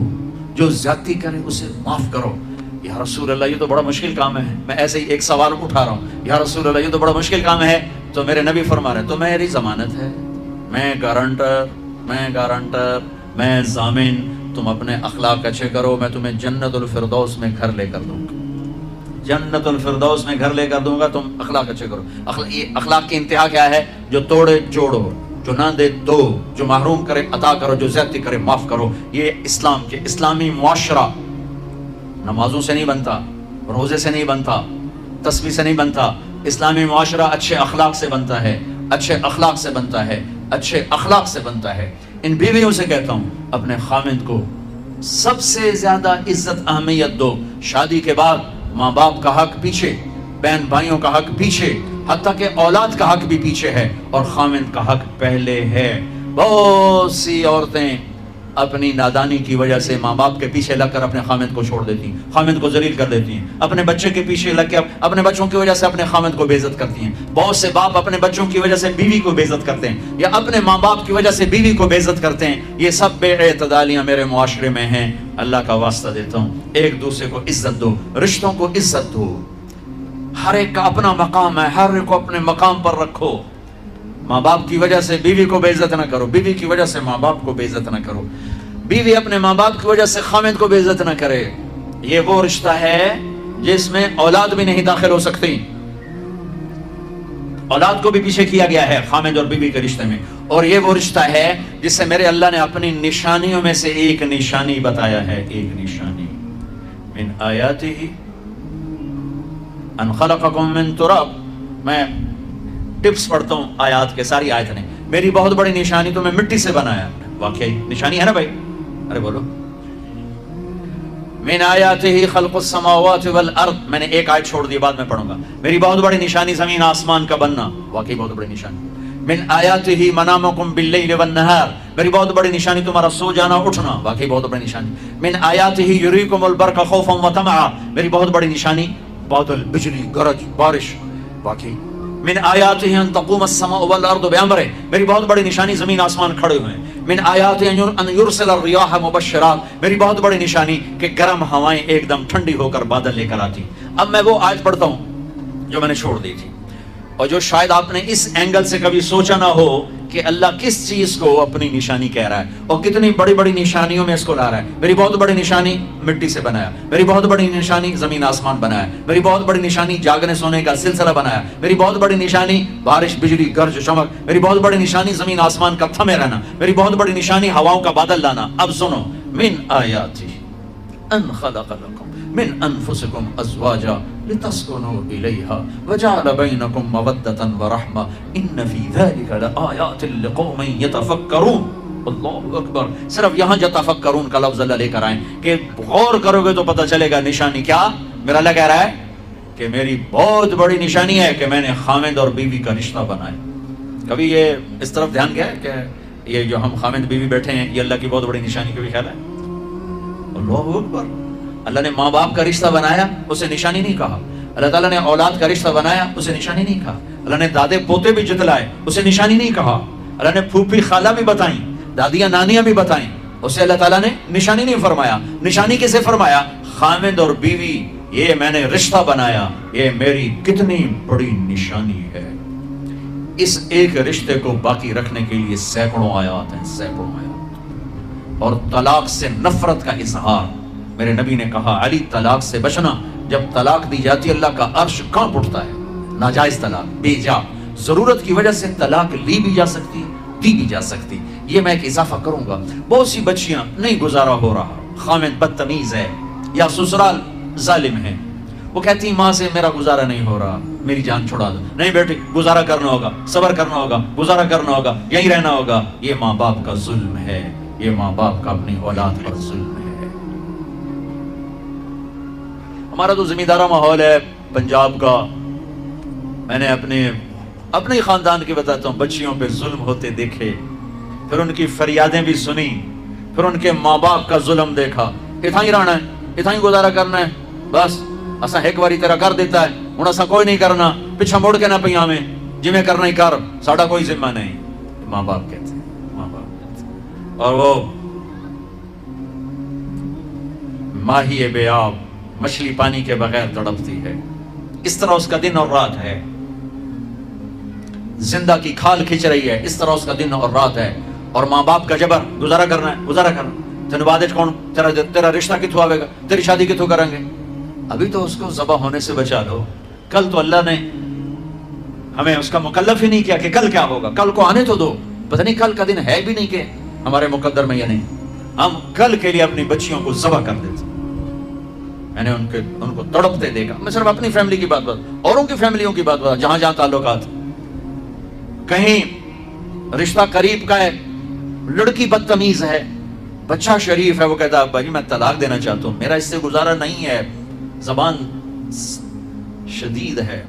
جو زیادتی کرے اسے معاف کرو. یا رسول اللہ یہ تو بڑا مشکل کام ہے. میں ایسے ہی ایک سوال اٹھا رہا ہوں، یا رسول اللہ یہ تو بڑا مشکل کام ہے. تو میرے نبی فرما رہے ہیں تو میری ضمانت ہے، میں گارنٹر، میں ضامن. تم اپنے اخلاق اچھے کرو، میں تمہیں جنت الفردوس میں گھر لے کر دوں گا. جنت الفردوس میں گھر لے کر دوں گا، تم اخلاق اچھے کرو. اخلاق کی انتہا کیا ہے؟ جو توڑے جوڑو، جو نہ دے دو، جو محروم کرے عطا کرو، جو زیادتی کرے معاف کرو. یہ اسلامی معاشرہ نمازوں سے نہیں بنتا، روزے سے نہیں بنتا، تسبیح سے نہیں بنتا. اسلامی معاشرہ اچھے اخلاق سے بنتا ہے، اچھے اخلاق سے بنتا ہے، اچھے اخلاق سے بنتا ہے. ان بیویوں سے کہتا ہوں اپنے خامند کو سب سے زیادہ عزت اہمیت دو. شادی کے بعد ماں باپ کا حق پیچھے، بہن بھائیوں کا حق پیچھے، حتیٰ کہ اولاد کا حق بھی پیچھے ہے، اور خامند کا حق پہلے ہے. بہت سی عورتیں اپنی نادانی کی وجہ سے ماں باپ کے پیچھے لگ کر اپنے خامند کو چھوڑ دیتی ہیں، خامند کو ذلیل کر دیتی ہیں. اپنے بچے کے پیچھے لگ کے اپنے بچوں کی وجہ سے اپنے خامند کو بے عزت کرتی ہیں. بہت سے باپ اپنے بچوں کی وجہ سے بیوی کو بے عزت کرتے ہیں، یا اپنے ماں باپ کی وجہ سے بیوی کو بے عزت کرتے ہیں. یہ سب بے اعتدالیاں میرے معاشرے میں ہیں. اللہ کا واسطہ دیتا ہوں ایک دوسرے کو عزت دو، رشتوں کو عزت دو. ہر ایک کا اپنا مقام ہے، ہر ایک کو اپنے مقام پر رکھو. ماں باپ کی وجہ سے بیوی کو بے عزت نہ کرو، بیوی کی وجہ سے ماں باپ کو بے عزت نہ کرو، بیوی اپنے ماں باپ کی وجہ سے خامند کو بے عزت نہ کرے. یہ وہ رشتہ ہے جس میں اولاد بھی نہیں داخل ہو سکتی. اولاد کو بھی پیچھے کیا گیا ہے خامند اور بیوی کے رشتے میں. اور یہ وہ رشتہ ہے جس سے میرے اللہ نے اپنی نشانیوں میں سے ایک نشانی بتایا ہے. ایک نشانی من آیاتہ ان خلقکم من تراب. میں ٹپس پڑھتا ہوں آیات کے، ساری آیت نہیں. میری بہت بڑی نشانی تو میں مٹی سے بنایا. واقعی نشانی ہے نا بھائی؟ ارے بولو. من آیاتہ خلق السماوات والارض. میں نے ایک آیت چھوڑ دی، بعد میں پڑھوں گا. میری بہت بڑی نشانی زمین آسمان کا بننا. واقعی بہت بڑی نشانی. من آیاتہ منامکم باللیل والنہار. میری بہت بڑی نشانی تمہارا سو جانا اٹھنا. واقعی بہت بڑی نشانی. من آیاتہ یریکم البرق خوفا وطمعا. میری بہت بڑی نشانی بادل، بجلی، گرج، بارش. واقعی. من آیاتہ ان تقوم السماء والارض بامرہ. میری بہت بڑی نشانی زمین آسمان کھڑے ہوئے ہیں. من آیاتہ ان یرسل الریاح مبشرات. میری بہت بڑی نشانی کہ گرم ہوائیں ایک دم ٹھنڈی ہو کر بادل لے کر آتی. اب میں وہ آیت پڑھتا ہوں جو میں نے چھوڑ دی تھی، اور جو شاید آپ نے اس اینگل سے کبھی سوچا نہ ہو کہ اللہ کس چیز کو اپنی نشانی کہہ رہا ہے اور کتنی بڑی بڑی نشانیوں میں اس کو لا رہا ہے. میری بہت بڑی نشانی مٹی سے بنایا. میری بہت بڑی نشانی زمین آسمان بنایا. میری بہت بڑی نشانی جاگنے سونے کا سلسلہ بنایا. میری بہت بڑی نشانی بارش، بجلی، گرج، چمک. میری بہت بڑی نشانی زمین آسمان کا تھمے رہنا. میری بہت بڑی نشانی ہواؤں کا بادل لانا. اب سنو. من آیاتہ ان خلق لکم من انفسکم ازواجا لتسكنوا إليها وجعل بينكم مودة ورحمة إن في ذلك لآيات لقوم يتفكرون. اللہ اکبر. صرف یہاں جو تفکرون کا لفظ اللہ لے کر آئیں کہ غور کرو گے تو پتہ چلے گا نشانی کیا. میرا اللہ کہہ رہا ہے کہ میری بہت بڑی نشانی ہے کہ میں نے خامد اور بیوی کا رشتہ بنایا. کبھی یہ اس طرف دھیان گیا کہ یہ جو ہم خامد بیوی بیٹھے ہیں یہ اللہ کی بہت بڑی نشانی کا بھی خیال ہے؟ اللہ اکبر. اللہ نے ماں باپ کا رشتہ بنایا اسے نشانی نہیں کہا. اللہ تعالیٰ نے اولاد کا رشتہ بنایا اسے نشانی نہیں کہا. اللہ نے دادے پوتے بھی جتلائے اسے نشانی نہیں کہا. اللہ نے پھوپھی خالہ بھی بتائیں, دادیاں نانیاں بھی بتائیں, اسے اللہ تعالیٰ نے نشانی نہیں فرمایا. نشانی کسے فرمایا؟ خامد اور بیوی یہ میں نے رشتہ بنایا, یہ میری کتنی بڑی نشانی ہے. اس ایک رشتے کو باقی رکھنے کے لیے سینکڑوں آیات ہیں, سینکڑوں آیات. اور طلاق سے نفرت کا اظہار. میرے نبی نے کہا علی طلاق سے بچنا. جب طلاق دی جاتی اللہ کا عرش کانپ اٹھتا ہے. ناجائز طلاق, بے جا, ضرورت کی وجہ سے طلاق لی بھی جا سکتی, دی بھی جا سکتی. یہ میں ایک اضافہ کروں گا. بہت سی بچیاں نہیں گزارا ہو رہا, خامد بدتمیز ہے یا سسرال ظالم ہے, وہ کہتی ماں سے میرا گزارا نہیں ہو رہا, میری جان چھڑا دو. نہیں بیٹی گزارا کرنا ہوگا, صبر کرنا ہوگا, گزارا کرنا ہوگا, یہی رہنا ہوگا. یہ ماں باپ کا ظلم ہے, یہ ماں باپ کا اپنی اولاد پر ظلم ہے. ہمارا تو زمیندارہ ماحول ہے پنجاب کا. میں نے اپنے خاندان کی بتاتا ہوں, بچیوں پہ ظلم ہوتے دیکھے, پھر ان کی فریادیں بھی سنی, پھر ان کے ماں باپ کا ظلم دیکھا. اتنا ہی رہنا ہے, اتنا ہی گزارا کرنا ہے, بس اسا ایک باری تیرا کر دیتا ہے, ہوں اسا کوئی نہیں کرنا, پیچھا مڑ کے نہ پئی آویں, جی میں کرنا ہی کر, ساڈا کوئی ذمہ نہیں. ماں باپ کہتے ہیں, ماں باپ کہتے ہیں. اور وہ ماہی بے آب, مچھلی پانی کے بغیر تڑپتی ہے, اس طرح اس کا دن اور رات ہے. زندہ کی کھال کھچ رہی ہے, اس طرح اس کا دن اور رات ہے. اور ماں باپ کا جبر, گزارا کرنا ہے, گزارا کرنا. تین بعد کون تیرا رشتہ کتوں آئے گا, تیری شادی کتوں کریں گے. ابھی تو اس کو ذبح ہونے سے بچا لو. کل تو اللہ نے ہمیں اس کا مکلف ہی نہیں کیا کہ کل کیا ہوگا, کل کو آنے تو دو. پتہ نہیں کل کا دن ہے بھی نہیں کہ ہمارے مقدر میں یا نہیں. ہم کل کے لیے اپنی بچیوں کو ذبح کر دیتے. میں نے ان کو تڑپتے دیکھا. میں صرف اپنی فیملی کی بات اوروں کی فیملیوں کی بات جہاں جہاں تعلقات. کہیں رشتہ قریب کا ہے, لڑکی بدتمیز ہے, بچہ شریف ہے, وہ کہتا ہے ابا جی میں طلاق دینا چاہتا ہوں, میرا اس سے گزارا نہیں ہے, زبان شدید ہے.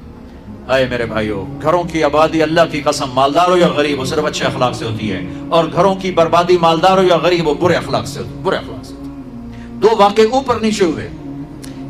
اے میرے بھائیو, گھروں کی آبادی اللہ کی قسم, مالدار ہو یا غریب ہو, صرف اچھے اخلاق سے ہوتی ہے. اور گھروں کی بربادی مالدار ہو یا غریب ہو, برے اخلاق سے ہوتی ہے, برے اخلاق سے ہوتی ہے. دو واقعے اوپر نیچے ہوئے.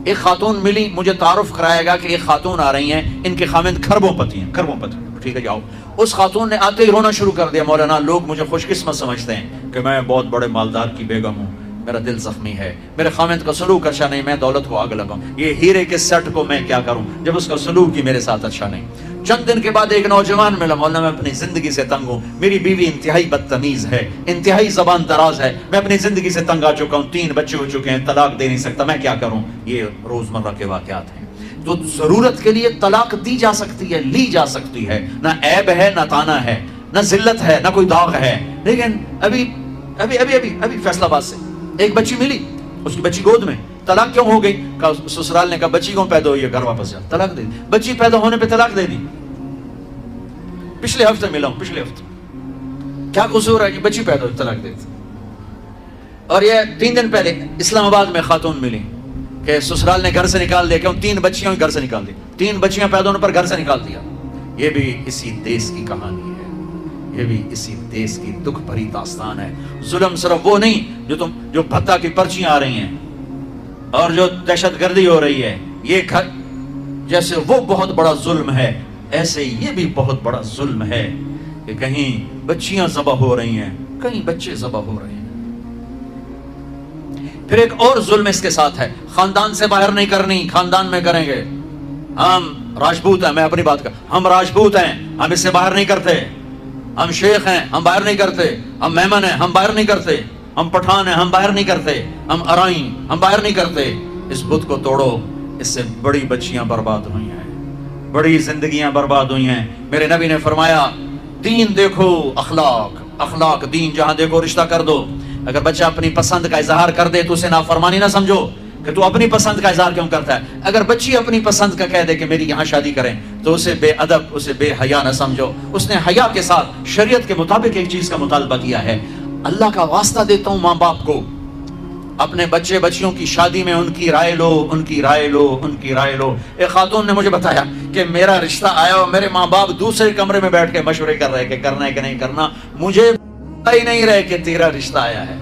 ایک خاتون ملی, مجھے تعارف کرائے گا کہ ایک خاتون آ رہی ہیں, ان کے خامد کھربوں پتی ہیں, کھربوں پتی. ٹھیک ہے جاؤ. اس خاتون نے آتے ہی رونا شروع کر دیا, مولانا لوگ مجھے خوش قسمت سمجھتے ہیں کہ میں بہت بڑے مالدار کی بیگم ہوں, میرا دل زخمی ہے, میرے خامد کا سلوک اچھا نہیں, میں دولت کو آگ لگاؤں, یہ ہیرے کے سیٹ کو میں کیا کروں جب اس کا سلوک ہی میرے ساتھ اچھا نہیں. چند دن کے بعد ایک نوجوان ملا, مولانا میں اپنی زندگی سے تنگ ہوں, میری بیوی انتہائی بدتمیز ہے, انتہائی زبان دراز ہے, میں اپنی زندگی سے تنگ آ چکا ہوں, 3 بچے ہو چکے ہیں, طلاق دے نہیں سکتا, میں کیا کروں. یہ روزمرہ کے واقعات ہیں. تو ضرورت کے لیے طلاق دی جا سکتی ہے, لی جا سکتی ہے, نہ عیب ہے, نہ تانا ہے, نہ ذلت ہے, نہ کوئی داغ ہے. لیکن ابھی فیصل آباد سے ایک بچی ملی, اس کی بچی گود میں, طلاق کیوں ہو گئی؟ سسرال نے کہا بچی کیوں پیدا ہوئی ہے, گھر واپس جا, طلاق دے دی. بچی پیدا ہونے پہ طلاق دے دی. پچھلے ہفتے ملا ہوں, پچھلے ہفتے. کیا قصور ہے کہ بچی پیدا ہوئی, طلاق دے دی. اور یہ 3 دن پہلے اسلام آباد میں خاتون ملی کہ سسرال نے گھر سے نکال دیا, کیوں 3 بچیاں گھر سے نکال دی, 3 بچیاں پیدا ہونے پر گھر سے نکال دیا. یہ بھی اسی دیس کی کہانی ہے, یہ بھی اسی دیس کی دکھ بھری داستان ہے. ظلم صرف وہ نہیں جو بھتہ کی پرچیاں آ رہی ہیں اور جو دہشت گردی ہو رہی ہے, یہ جیسے وہ بہت بڑا ظلم ہے, ایسے یہ بھی بہت بڑا ظلم ہے کہ کہیں بچیاں ذبح ہو رہی ہیں, کہیں بچے ذبح ہو رہے ہیں. پھر ایک اور ظلم اس کے ساتھ ہے, خاندان سے باہر نہیں کرنی, خاندان میں کریں گے. ہم راجپوت ہیں, میں اپنی بات کر, ہم راجپوت ہیں, ہم اس سے باہر نہیں کرتے. ہم شیخ ہیں, ہم باہر نہیں کرتے. ہم مہمن ہیں, ہم باہر نہیں کرتے. ہم پٹھان ہیں, ہم باہر نہیں کرتے. ہم ارائیں, ہم باہر نہیں کرتے. اس بت کو توڑو, اس سے بڑی بچیاں برباد ہوئی ہیں, بڑی زندگیاں برباد ہوئی ہیں. میرے نبی نے فرمایا دین دیکھو, اخلاق دین جہاں دیکھو رشتہ کر دو. اگر بچہ اپنی پسند کا اظہار کر دے تو اسے نافرمانی نہ سمجھو کہ تو اپنی پسند کا اظہار کیوں کرتا ہے؟ اگر بچی اپنی پسند کا کہہ دے کہ میری یہاں شادی کریں تو اسے بے ادب، اسے بے حیا نہ سمجھو. اس نے حیا کے ساتھ شریعت کے مطابق ایک چیز کا مطالبہ کیا ہے. اللہ کا واسطہ دیتا ہوں ماں باپ کو، اپنے بچے بچیوں کی شادی میں ان کی رائے لو، ان کی رائے لو، ان کی رائے لو. ایک خاتون نے مجھے بتایا کہ میرا رشتہ آیا اور میرے ماں باپ دوسرے کمرے میں بیٹھ کے مشورے کر رہے کہ کرنا ہے کہ نہیں کرنا، مجھے پتہ ہی نہیں رہے کہ تیرا رشتہ آیا ہے.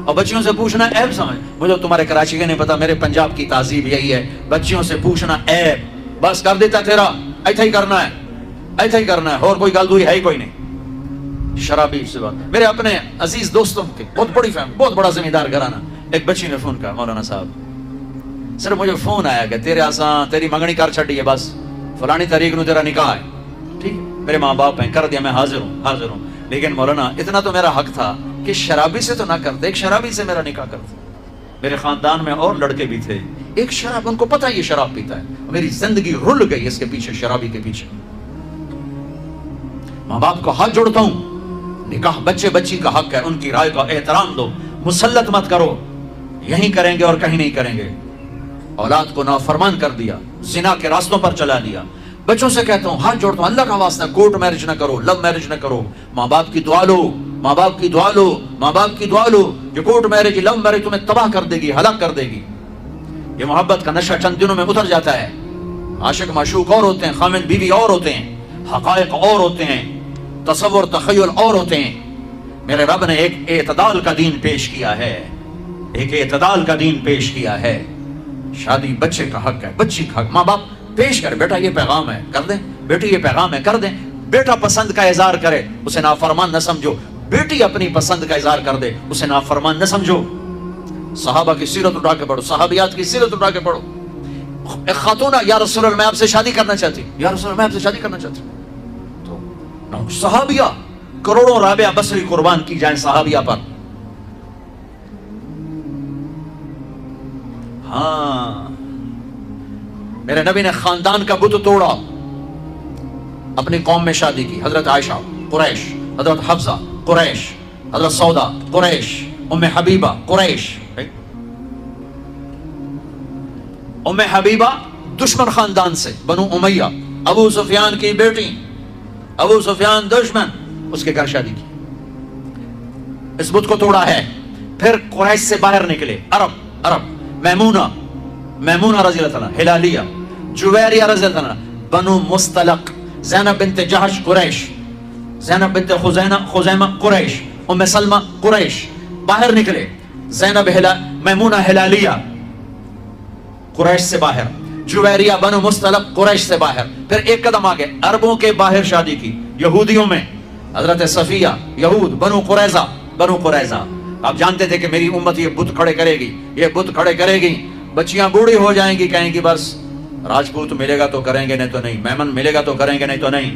اور بچیوں سے پوچھنا عیب سمجھ، مجھے تمہارے کراچی کے نہیں پتا، میرے پنجاب کی تہذیب یہی ہے، بچیوں سے پوچھنا عیب. بس کر دیتا تیرا ایسا ہی کرنا ہے، ایسا ہی کرنا ہے، اور کوئی گل دوئی ہے ہی کوئی نہیں. شرابی سے بات. میرے اپنے عزیز دوستوں کے بہت بڑی فیملی، بہت بڑا زمیندار گھرانہ. ایک بچی نے فون کہا، مولانا صاحب سر مجھے فون آیا کہ تیرے آسان تیری منگنی کر چھڑی ہے، بس فلانی تاریخ نو تیرا نکاح ہے. ٹھیک ہے، میرے ماں باپ ہیں، کر دیا، میں حاضر ہوں حاضر ہوں. لیکن مولانا اتنا تو میرا حق تھا کہ شرابی سے تو نہ کرتے، ایک شرابی سے میرا نکاح کرتے. میرے خاندان میں اور لڑکے بھی تھے، ایک شراب، ان کو پتہ یہ شراب پیتا ہے. میری زندگی رل گئی اس کے پیچھے، شرابی کے پیچھے. ماں باپ کو ہاتھ جوڑتا ہوں، نکاح بچے بچی کا حق ہے، ان کی رائے کا احترام دو، مسلط مت کرو. یہیں کریں گے اور کہیں نہیں کریں گے. اولاد کو نافرمان کر دیا، زنا کے راستوں پر چلا دیا. بچوں سے کہتا ہوں، ہاتھ جوڑتا ہوں، اللہ کا واسطہ کورٹ میرج نہ کرو، لو میرج نہ کرو. ماں باپ کی دعا لو، ماں باپ کی دعا لو، ماں باپ کی دعا لو. جو کورٹ میرج، لو میرج تمہیں تباہ کر دے گی، ہلاک کر دے گی. یہ محبت کا نشہ چند دنوں میں اتر جاتا ہے. عاشق معشوق اور ہوتے ہیں، خامد بیوی اور ہوتے ہیں، حقائق اور ہوتے ہیں، تصور تخیل اور ہوتے ہیں. میرے رب نے ایک اعتدال کا دین پیش کیا ہے، ایک اعتدال کا دین پیش کیا ہے. شادی بچے کا حق ہے، بچی کا حق. ماں باپ پیش کرے، بیٹا یہ پیغام ہے، کر دیں، بیٹی یہ پیغام ہے، کر دیں. بیٹا پسند کا اظہار کرے، اسے نافرمان نہ سمجھو. بیٹی اپنی پسند کا اظہار کر دے، اسے نافرمان نہ سمجھو. صحابہ کی سیرت اٹھا کے پڑھو، صحابیات کی سیرت اٹھا کے پڑھو. ایک خاتون، یا رسول اللہ میں آپ سے شادی کرنا چاہتی، یا رسول اللہ میں آپ سے شادی کرنا چاہتی. تو صحابیہ کروڑوں رابعہ بصری قربان کی جائیں صحابیہ پر. ہاں، میرے نبی نے خاندان کا بت توڑا، اپنی قوم میں شادی کی. حضرت عائشہ قریش، حضرت حفصہ قریش، حضرت سودا قریش، ام حبیبہ قریش. ام حبیبہ دشمن خاندان سے، بنو امیہ، ابو سفیان کی بیٹی، ابو سفیان دشمن، اس کے گھر شادی کی. اس بت کو توڑا ہے. پھر قریش سے باہر نکلے عرب، میمونہ رضی اللہ عنہ، ہلالیہ، جویریہ رضی اللہ عنہ، بنو مستلق، زینب بنت جہش قریش، زینب بنت خزیمہ قریش، ام سلمہ قریش. باہر نکلے. زینب میمونہ ہلالیہ قریش سے باہر، جویریہ بنو مستلق قریش سے باہر. پھر ایک قدم آگے عربوں کے باہر شادی کی، یہودیوں میں. حضرت صفیہ، یہود، بنو قریظہ. آپ جانتے تھے کہ میری امت یہ بت کھڑے کرے گی، یہ بت کھڑے کرے گی. بچیاں بوڑھی ہو جائیں گی، کہیں گی بس راجپوت ملے گا تو کریں گے، نہیں تو نہیں. میمن ملے گا تو کریں گے، نہیں تو نہیں.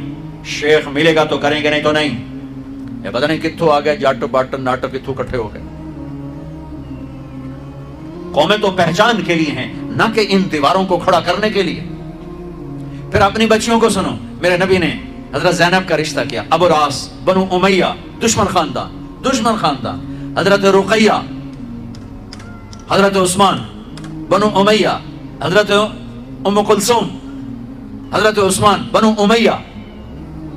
شیخ ملے گا تو کریں گے، نہیں تو نہیں. یہ پتہ نہیں کتھوں آ گئے جاٹ باٹ ناٹک، کتھوں کٹھے ہو گئے. قومیں تو پہچان کے لیے ہیں، نہ کہ ان دیواروں کو کھڑا کرنے کے لیے. پھر اپنی بچیوں کو سنو. میرے نبی نے حضرت زینب کا رشتہ کیا، ابو العاص، بنو امیہ، دشمن خاندان. حضرت رقیہ، حضرت عثمان، بنو امیہ، حضرت ام کلثوم، حضرت عثمان، بنو امیہ.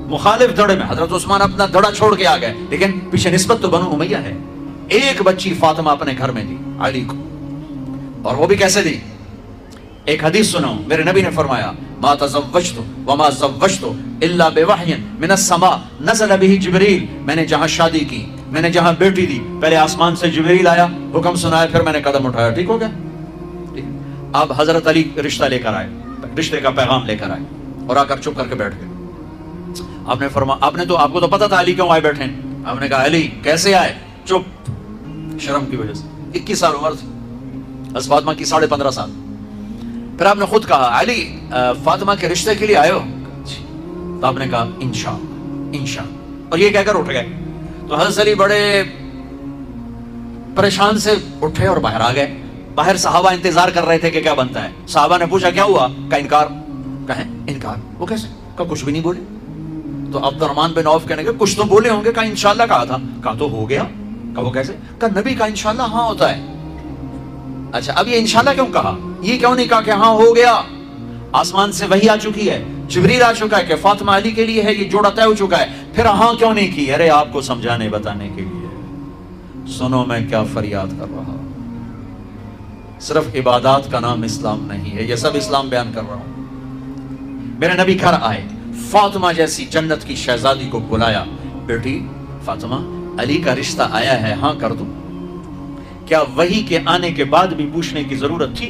مخالف دھڑے میں حضرت عثمان اپنا دھڑا چھوڑ کے آ گئے، لیکن پیچھے نسبت تو بنو امیہ ہے. ایک بچی فاطمہ اپنے گھر میں دی علی کو، اور وہ بھی کیسے دی؟ ایک حدیث سنو. میرے نبی نے فرمایا، ما تزوجت وما زوجت الا بوحی من السماء نزل به جبریل. میں نے جہاں شادی کی، میں نے جہاں بیٹی دی، پہلے آسمان سے جبریل آیا، حکم سنایا، پھر میں نے قدم اٹھایا. ٹھیک ہو گیا. اب حضرت علی رشتہ لے کر آئے، رشتے کا پیغام لے کر آئے، اور آ کر چپ کر کے بیٹھ گئے. آپ نے فرمایا، آپ کو تو پتا تھا علی کیوں آئے بیٹھے. آپ نے کہا علی کیسے آئے؟ چپ، شرم کی وجہ سے. 21 سال عمر تھی، بس فاطمہ کی 15.5 سال. پھر آپ نے خود کہا، علی فاطمہ کے رشتے کے لیے آئے ہو؟ تو آپ نے کہا انشاء، اور یہ کہہ کر اٹھ گئے. تو حضرت علی بڑے پریشان سے اٹھے اور باہر آ گئے. باہر صحابہ انتظار کر رہے تھے کہ کیا بنتا ہے. صحابہ نے پوچھا کیا ہوا؟ کہا انکار. کہیں انکار؟ وہ کیسے؟ کہا کچھ بھی نہیں بولے. تو عبد الرحمن بن عوف کہنے کہ کچھ تو بولے ہوں گے. کہا انشاءاللہ کہا تھا. کہا تو ہو گیا. کہا وہ کیسے؟ کہا نبی کا انشاءاللہ ہاں ہوتا ہے. اچھا اب یہ انشاءاللہ کیوں کہا؟ یہ کیوں نہیں کہا کہ ہاں ہو گیا، آسمان سے وحی آ چکی ہے، جبریل آ چکا ہے کہ فاطمہ علی کے لیے ہے، یہ جوڑا طے ہو چکا ہے، پھر ہاں کیوں نہیں کی؟ ارے آپ کو سمجھانے بتانے کے لیے، سنو میں کیا فریاد کر رہا ہوں، صرف عبادات کا نام اسلام نہیں ہے، یہ سب اسلام بیان کر رہا ہوں۔ میرے نبی گھر آئے، فاطمہ جیسی جنت کی شہزادی کو بلایا، بیٹی فاطمہ علی کا رشتہ آیا ہے، ہاں کر دوں؟ کیا وحی کے آنے کے بعد بھی پوچھنے کی ضرورت تھی؟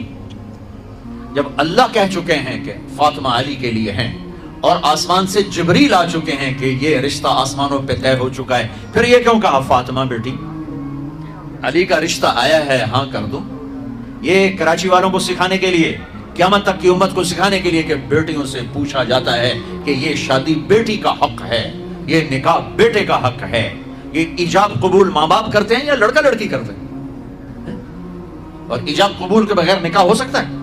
جب اللہ کہہ چکے ہیں کہ فاطمہ علی کے لیے ہیں، اور آسمان سے جبریل آ چکے ہیں کہ یہ رشتہ آسمانوں پہ طے ہو چکا ہے، پھر یہ کیوں کہا فاطمہ بیٹی علی کا رشتہ آیا ہے، ہاں کر دوں؟ یہ کراچی والوں کو سکھانے کے لیے، قیامت تک کی امت کو سکھانے کے لیے کہ بیٹیوں سے پوچھا جاتا ہے کہ یہ شادی بیٹی کا حق ہے، یہ نکاح بیٹے کا حق ہے، یہ ایجاب قبول ماں باپ کرتے ہیں یا لڑکا لڑکی کرتے ہیں؟ اور ایجاب قبول کے بغیر نکاح ہو سکتا ہے؟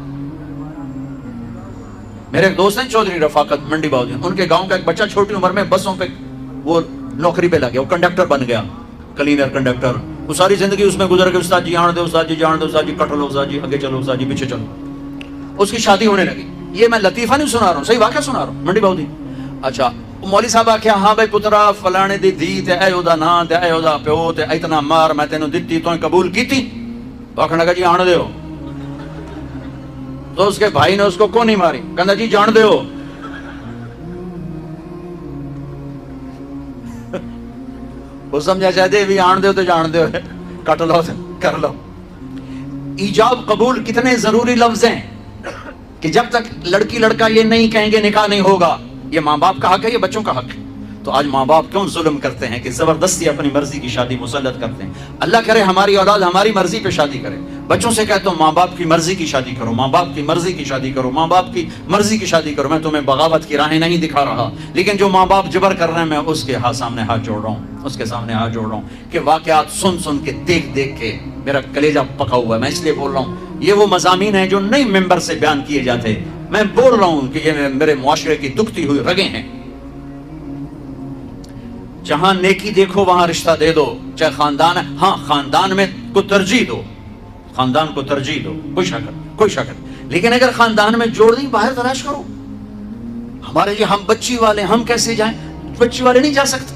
میرے ایک دوست ہیں چودھری رفاقت منڈی باؤدین، ان کے گاؤں کا ایک بچہ چھوٹی عمر میں بسوں پہ وہ نوکری پہ لگ گیا، وہ کنڈکٹر بن گیا، کلینر کنڈکٹر، وہ ساری زندگی اس میں گزر گئی، استاد جی جان دے، استاد جی جان دے، استاد جی کٹ لو، استاد جی آگے چلو، استاد جی پیچھے چلو۔ اس کی شادی ہونے لگی، یہ میں لطیفہ نہیں سنا رہا ہوں، صحیح واقعہ سنا رہا ہوں، منڈی باؤدین۔ اچھا مولوی صاحب آخیا ہاں بھائی پترا فلانے دی دھی تے اے دا نا تے اے دا پیو تے اتنا مار میں تینوں دتی تو قبول کیتی؟ آخر لگا جی آن دیو، تو اس کے بھائی نے اس کو کون نہیں ماری، کہنا جی جان دیو۔ وہ سمجھا چاہتے بھی آن دیو تو جان دیو، کٹ لو کر لو۔ ایجاب قبول کتنے ضروری لفظ ہیں کہ جب تک لڑکی لڑکا یہ نہیں کہیں گے نکاح نہیں ہوگا، یہ ماں باپ کا حق ہے، یہ بچوں کا حق ہے۔ تو آج ماں باپ کیوں ظلم کرتے ہیں کہ زبردستی اپنی مرضی کی شادی مسلط کرتے ہیں؟ اللہ کرے ہماری اولاد ہماری مرضی پہ شادی کرے۔ بچوں سے کہتا ہوں ماں باپ کی مرضی کی شادی کرو، ماں باپ کی مرضی کی شادی کرو، ماں باپ کی مرضی کی شادی کرو۔ میں تمہیں بغاوت کی راہیں نہیں دکھا رہا، لیکن جو ماں باپ جبر کر رہے ہیں میں اس کے سامنے ہاتھ جوڑ رہا ہوں، اس کے سامنے ہاتھ جوڑ رہا ہوں کہ واقعات سن سن کے دیکھ دیکھ کے میرا کلیجہ پکا ہوا ہے۔ میں اس لیے بول رہا ہوں یہ وہ مضامین ہیں جو نئی ممبر سے بیان کیے جاتے، میں بول رہا ہوں کہ یہ میرے معاشرے کی دکھتی ہوئی رگیں ہیں۔ جہاں نیکی دیکھو وہاں رشتہ دے دو، چاہے خاندان ہے، ہاں خاندان میں کو ترجیح دو، خاندان کو ترجیح دو، کوئی شک، لیکن اگر خاندان میں جوڑ نہیں باہر تلاش کرو۔ ہمارے یہ ہم بچی والے، ہم کیسے جائیں؟ بچی والے نہیں جا سکتے،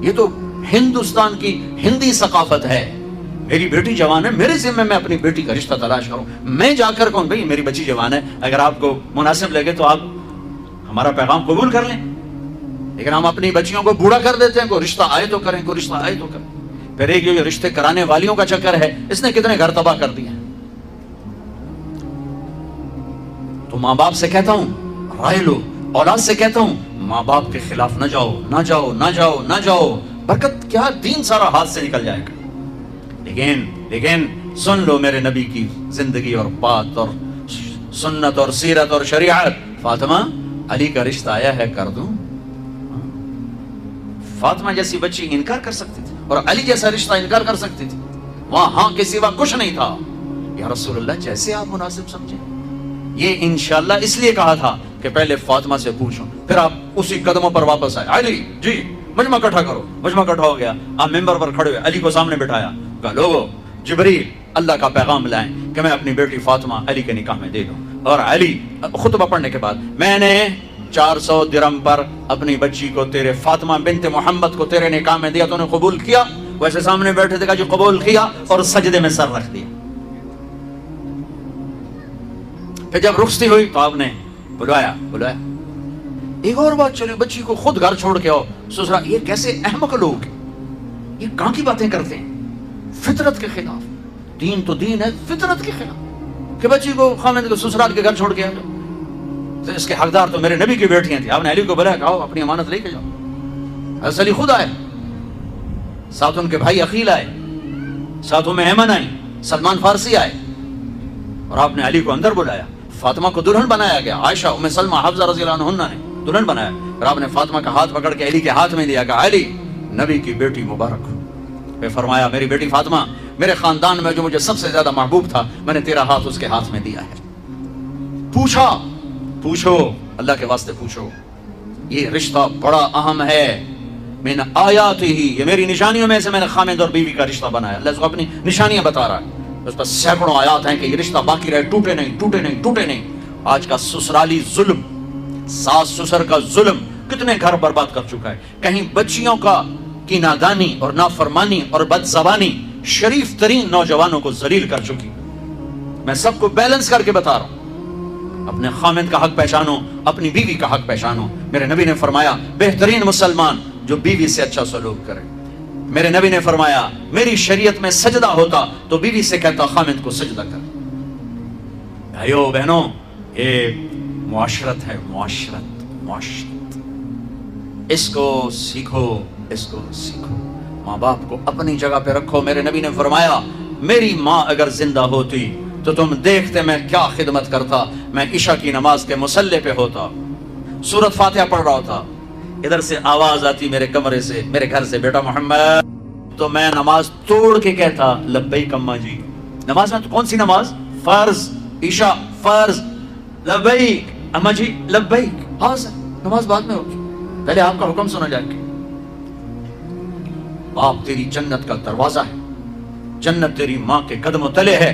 یہ تو ہندوستان کی ہندی ثقافت ہے۔ میری بیٹی جوان ہے، میرے ذمہ میں اپنی بیٹی کا رشتہ تلاش کروں، میں جا کر کون بھائی میری بچی جوان ہے، اگر آپ کو مناسب لگے تو آپ ہمارا پیغام قبول کر لیں، لیکن ہم اپنی بچیوں کو بوڑھا کر دیتے ہیں، کوئی رشتہ آئے تو کریں، کوئی رشتہ آئے تو کریں۔ پھر ایک یہ رشتے کرانے والیوں کا چکر ہے، اس نے کتنے گھر تباہ کر دیے ہیں۔ تو ماں باپ سے کہتا ہوں رائے لو، اولاد سے کہتا ہوں ماں باپ کے خلاف نہ جاؤ، نہ جاؤ، نہ جاؤ، نہ جاؤ، برکت کیا دین سارا ہاتھ سے نکل جائے گا۔ لیکن سن لو میرے نبی کی زندگی اور بات اور سنت اور سیرت اور شریعت۔ فاطمہ علی کا رشتہ آیا ہے، کر دوں؟ فاطمہ جیسی بچی انکار کر سکتی تھی، اور علی جیسا رشتہ انکار کر سکتی تھی، وہاں ہاں کے سوا کچھ نہیں تھا۔ یا رسول اللہ جیسے آپ مناسب سمجھیں۔ یہ انشاءاللہ اس لیے کہا تھا کہ پہلے فاطمہ سے پوچھو، پھر آپ اسی قدموں پر واپس آئے، علی جی مجمع اکٹھا کرو، مجمع اکٹھا ہو گیا، آپ ممبر پر کھڑے ہوئے، علی کو سامنے بٹھایا، کہا لوگو جبریل اللہ کا پیغام لائیں کہ میں اپنی بیٹی فاطمہ علی کے نکاح میں دے دوں۔ اور علی خطبہ پڑھنے کے بعد، میں نے 400 درہم پر اپنی بچی کو تیرے فاطمہ بنت محمد کو تیرے نکاح میں دیا، تو نے قبول کیا؟ ویسے سامنے بیٹھے تھے، کہا جو قبول کیا، اور سجدے میں سر رکھ دیا۔ پھر جب رخصتی ہوئی تو آپ نے بلایا۔ ایک اور بات چلی، بچی کو خود گھر چھوڑ کے آؤ سسرال۔ یہ کیسے احمق لوگ، یہ کہاں کی باتیں کرتے ہیں؟ فطرت کے خلاف، دین تو دین ہے، فطرت کے خلاف کہ بچی کو خاوند کو سسرال کے گھر چھوڑ کے آ جاؤ۔ تو اس کے حقدار تو میرے نبی کی بیٹیاں تھیں۔ آپ نے علی کو بلایا، کہا اپنی امانت لے کے جاؤ۔ حضرت علی خود آئے، ساتھ ان کے بھائی عقیل آئے، ساتھوں میں ایمن آئی، سلمان فارسی آئے، اور آپ نے علی کو اندر بلایا۔ فاطمہ کو دلہن بنایا گیا، عائشہ ام سلمہ حفصہ رضی اللہ عنہن نے دلہن بنایا، اور آپ نے فاطمہ کا ہاتھ پکڑ کے علی کے ہاتھ میں دیا، کہا علی نبی کی بیٹی مبارک ہو۔ پھر فرمایا میری بیٹی فاطمہ، میرے خاندان میں جو مجھے سب سے زیادہ محبوب تھا، میں نے تیرا ہاتھ اس کے ہاتھ میں دیا ہے۔ پوچھو اللہ کے واسطے پوچھو، یہ رشتہ بڑا اہم ہے۔ من آیاتہ، یہ میری نشانیوں میں سے میں نے خامد اور بیوی کا رشتہ بنایا۔ اللہ اس کو اپنی نشانیاں بتا رہا ہے۔ اس پر سینکڑوں آیات ہیں کہ یہ رشتہ باقی رہے، ٹوٹے نہیں ٹوٹے نہیں ٹوٹے نہیں۔ آج کا سسرالی ظلم، ساس سسر کا ظلم کتنے گھر برباد کر چکا ہے۔ کہیں بچیوں کی نادانی اور نافرمانی اور بد زبانی شریف ترین نوجوانوں کو ذلیل کر چکی۔ میں سب کو بیلنس کر کے بتا رہا ہوں، اپنے خامد کا حق پہچانو، اپنی بیوی کا حق پہچانو۔ میرے نبی نے فرمایا بہترین مسلمان جو بیوی سے اچھا سلوک کرے۔ میرے نبی نے فرمایا میری شریعت میں سجدہ ہوتا تو بیوی سے کہتا خامد کو سجدہ کر۔ بھائیو بہنوں، یہ معاشرت ہے، معاشرت۔ اس کو سیکھو، اس کو سیکھو۔ ماں باپ کو اپنی جگہ پہ رکھو۔ میرے نبی نے فرمایا میری ماں اگر زندہ ہوتی تو تم دیکھتے میں کیا خدمت کرتا۔ میں عشاء کی نماز کے مصلی پہ ہوتا، سورۃ فاتحہ پڑھ رہا ہوتا، ادھر سے آواز آتی میرے کمرے سے، میرے گھر سے، بیٹا محمد، تو میں نماز توڑ کے کہتا لبیک اماں جی۔ نماز میں تو کون سی نماز؟ فرض، عشاء فرض، لبیک اماں جی لبیک۔ ہاں سر، نماز بعد میں ہوگی، پہلے آپ کا حکم سنا جائے گا۔ باپ تیری جنت کا دروازہ ہے، جنت تیری ماں کے قدموں تلے ہے۔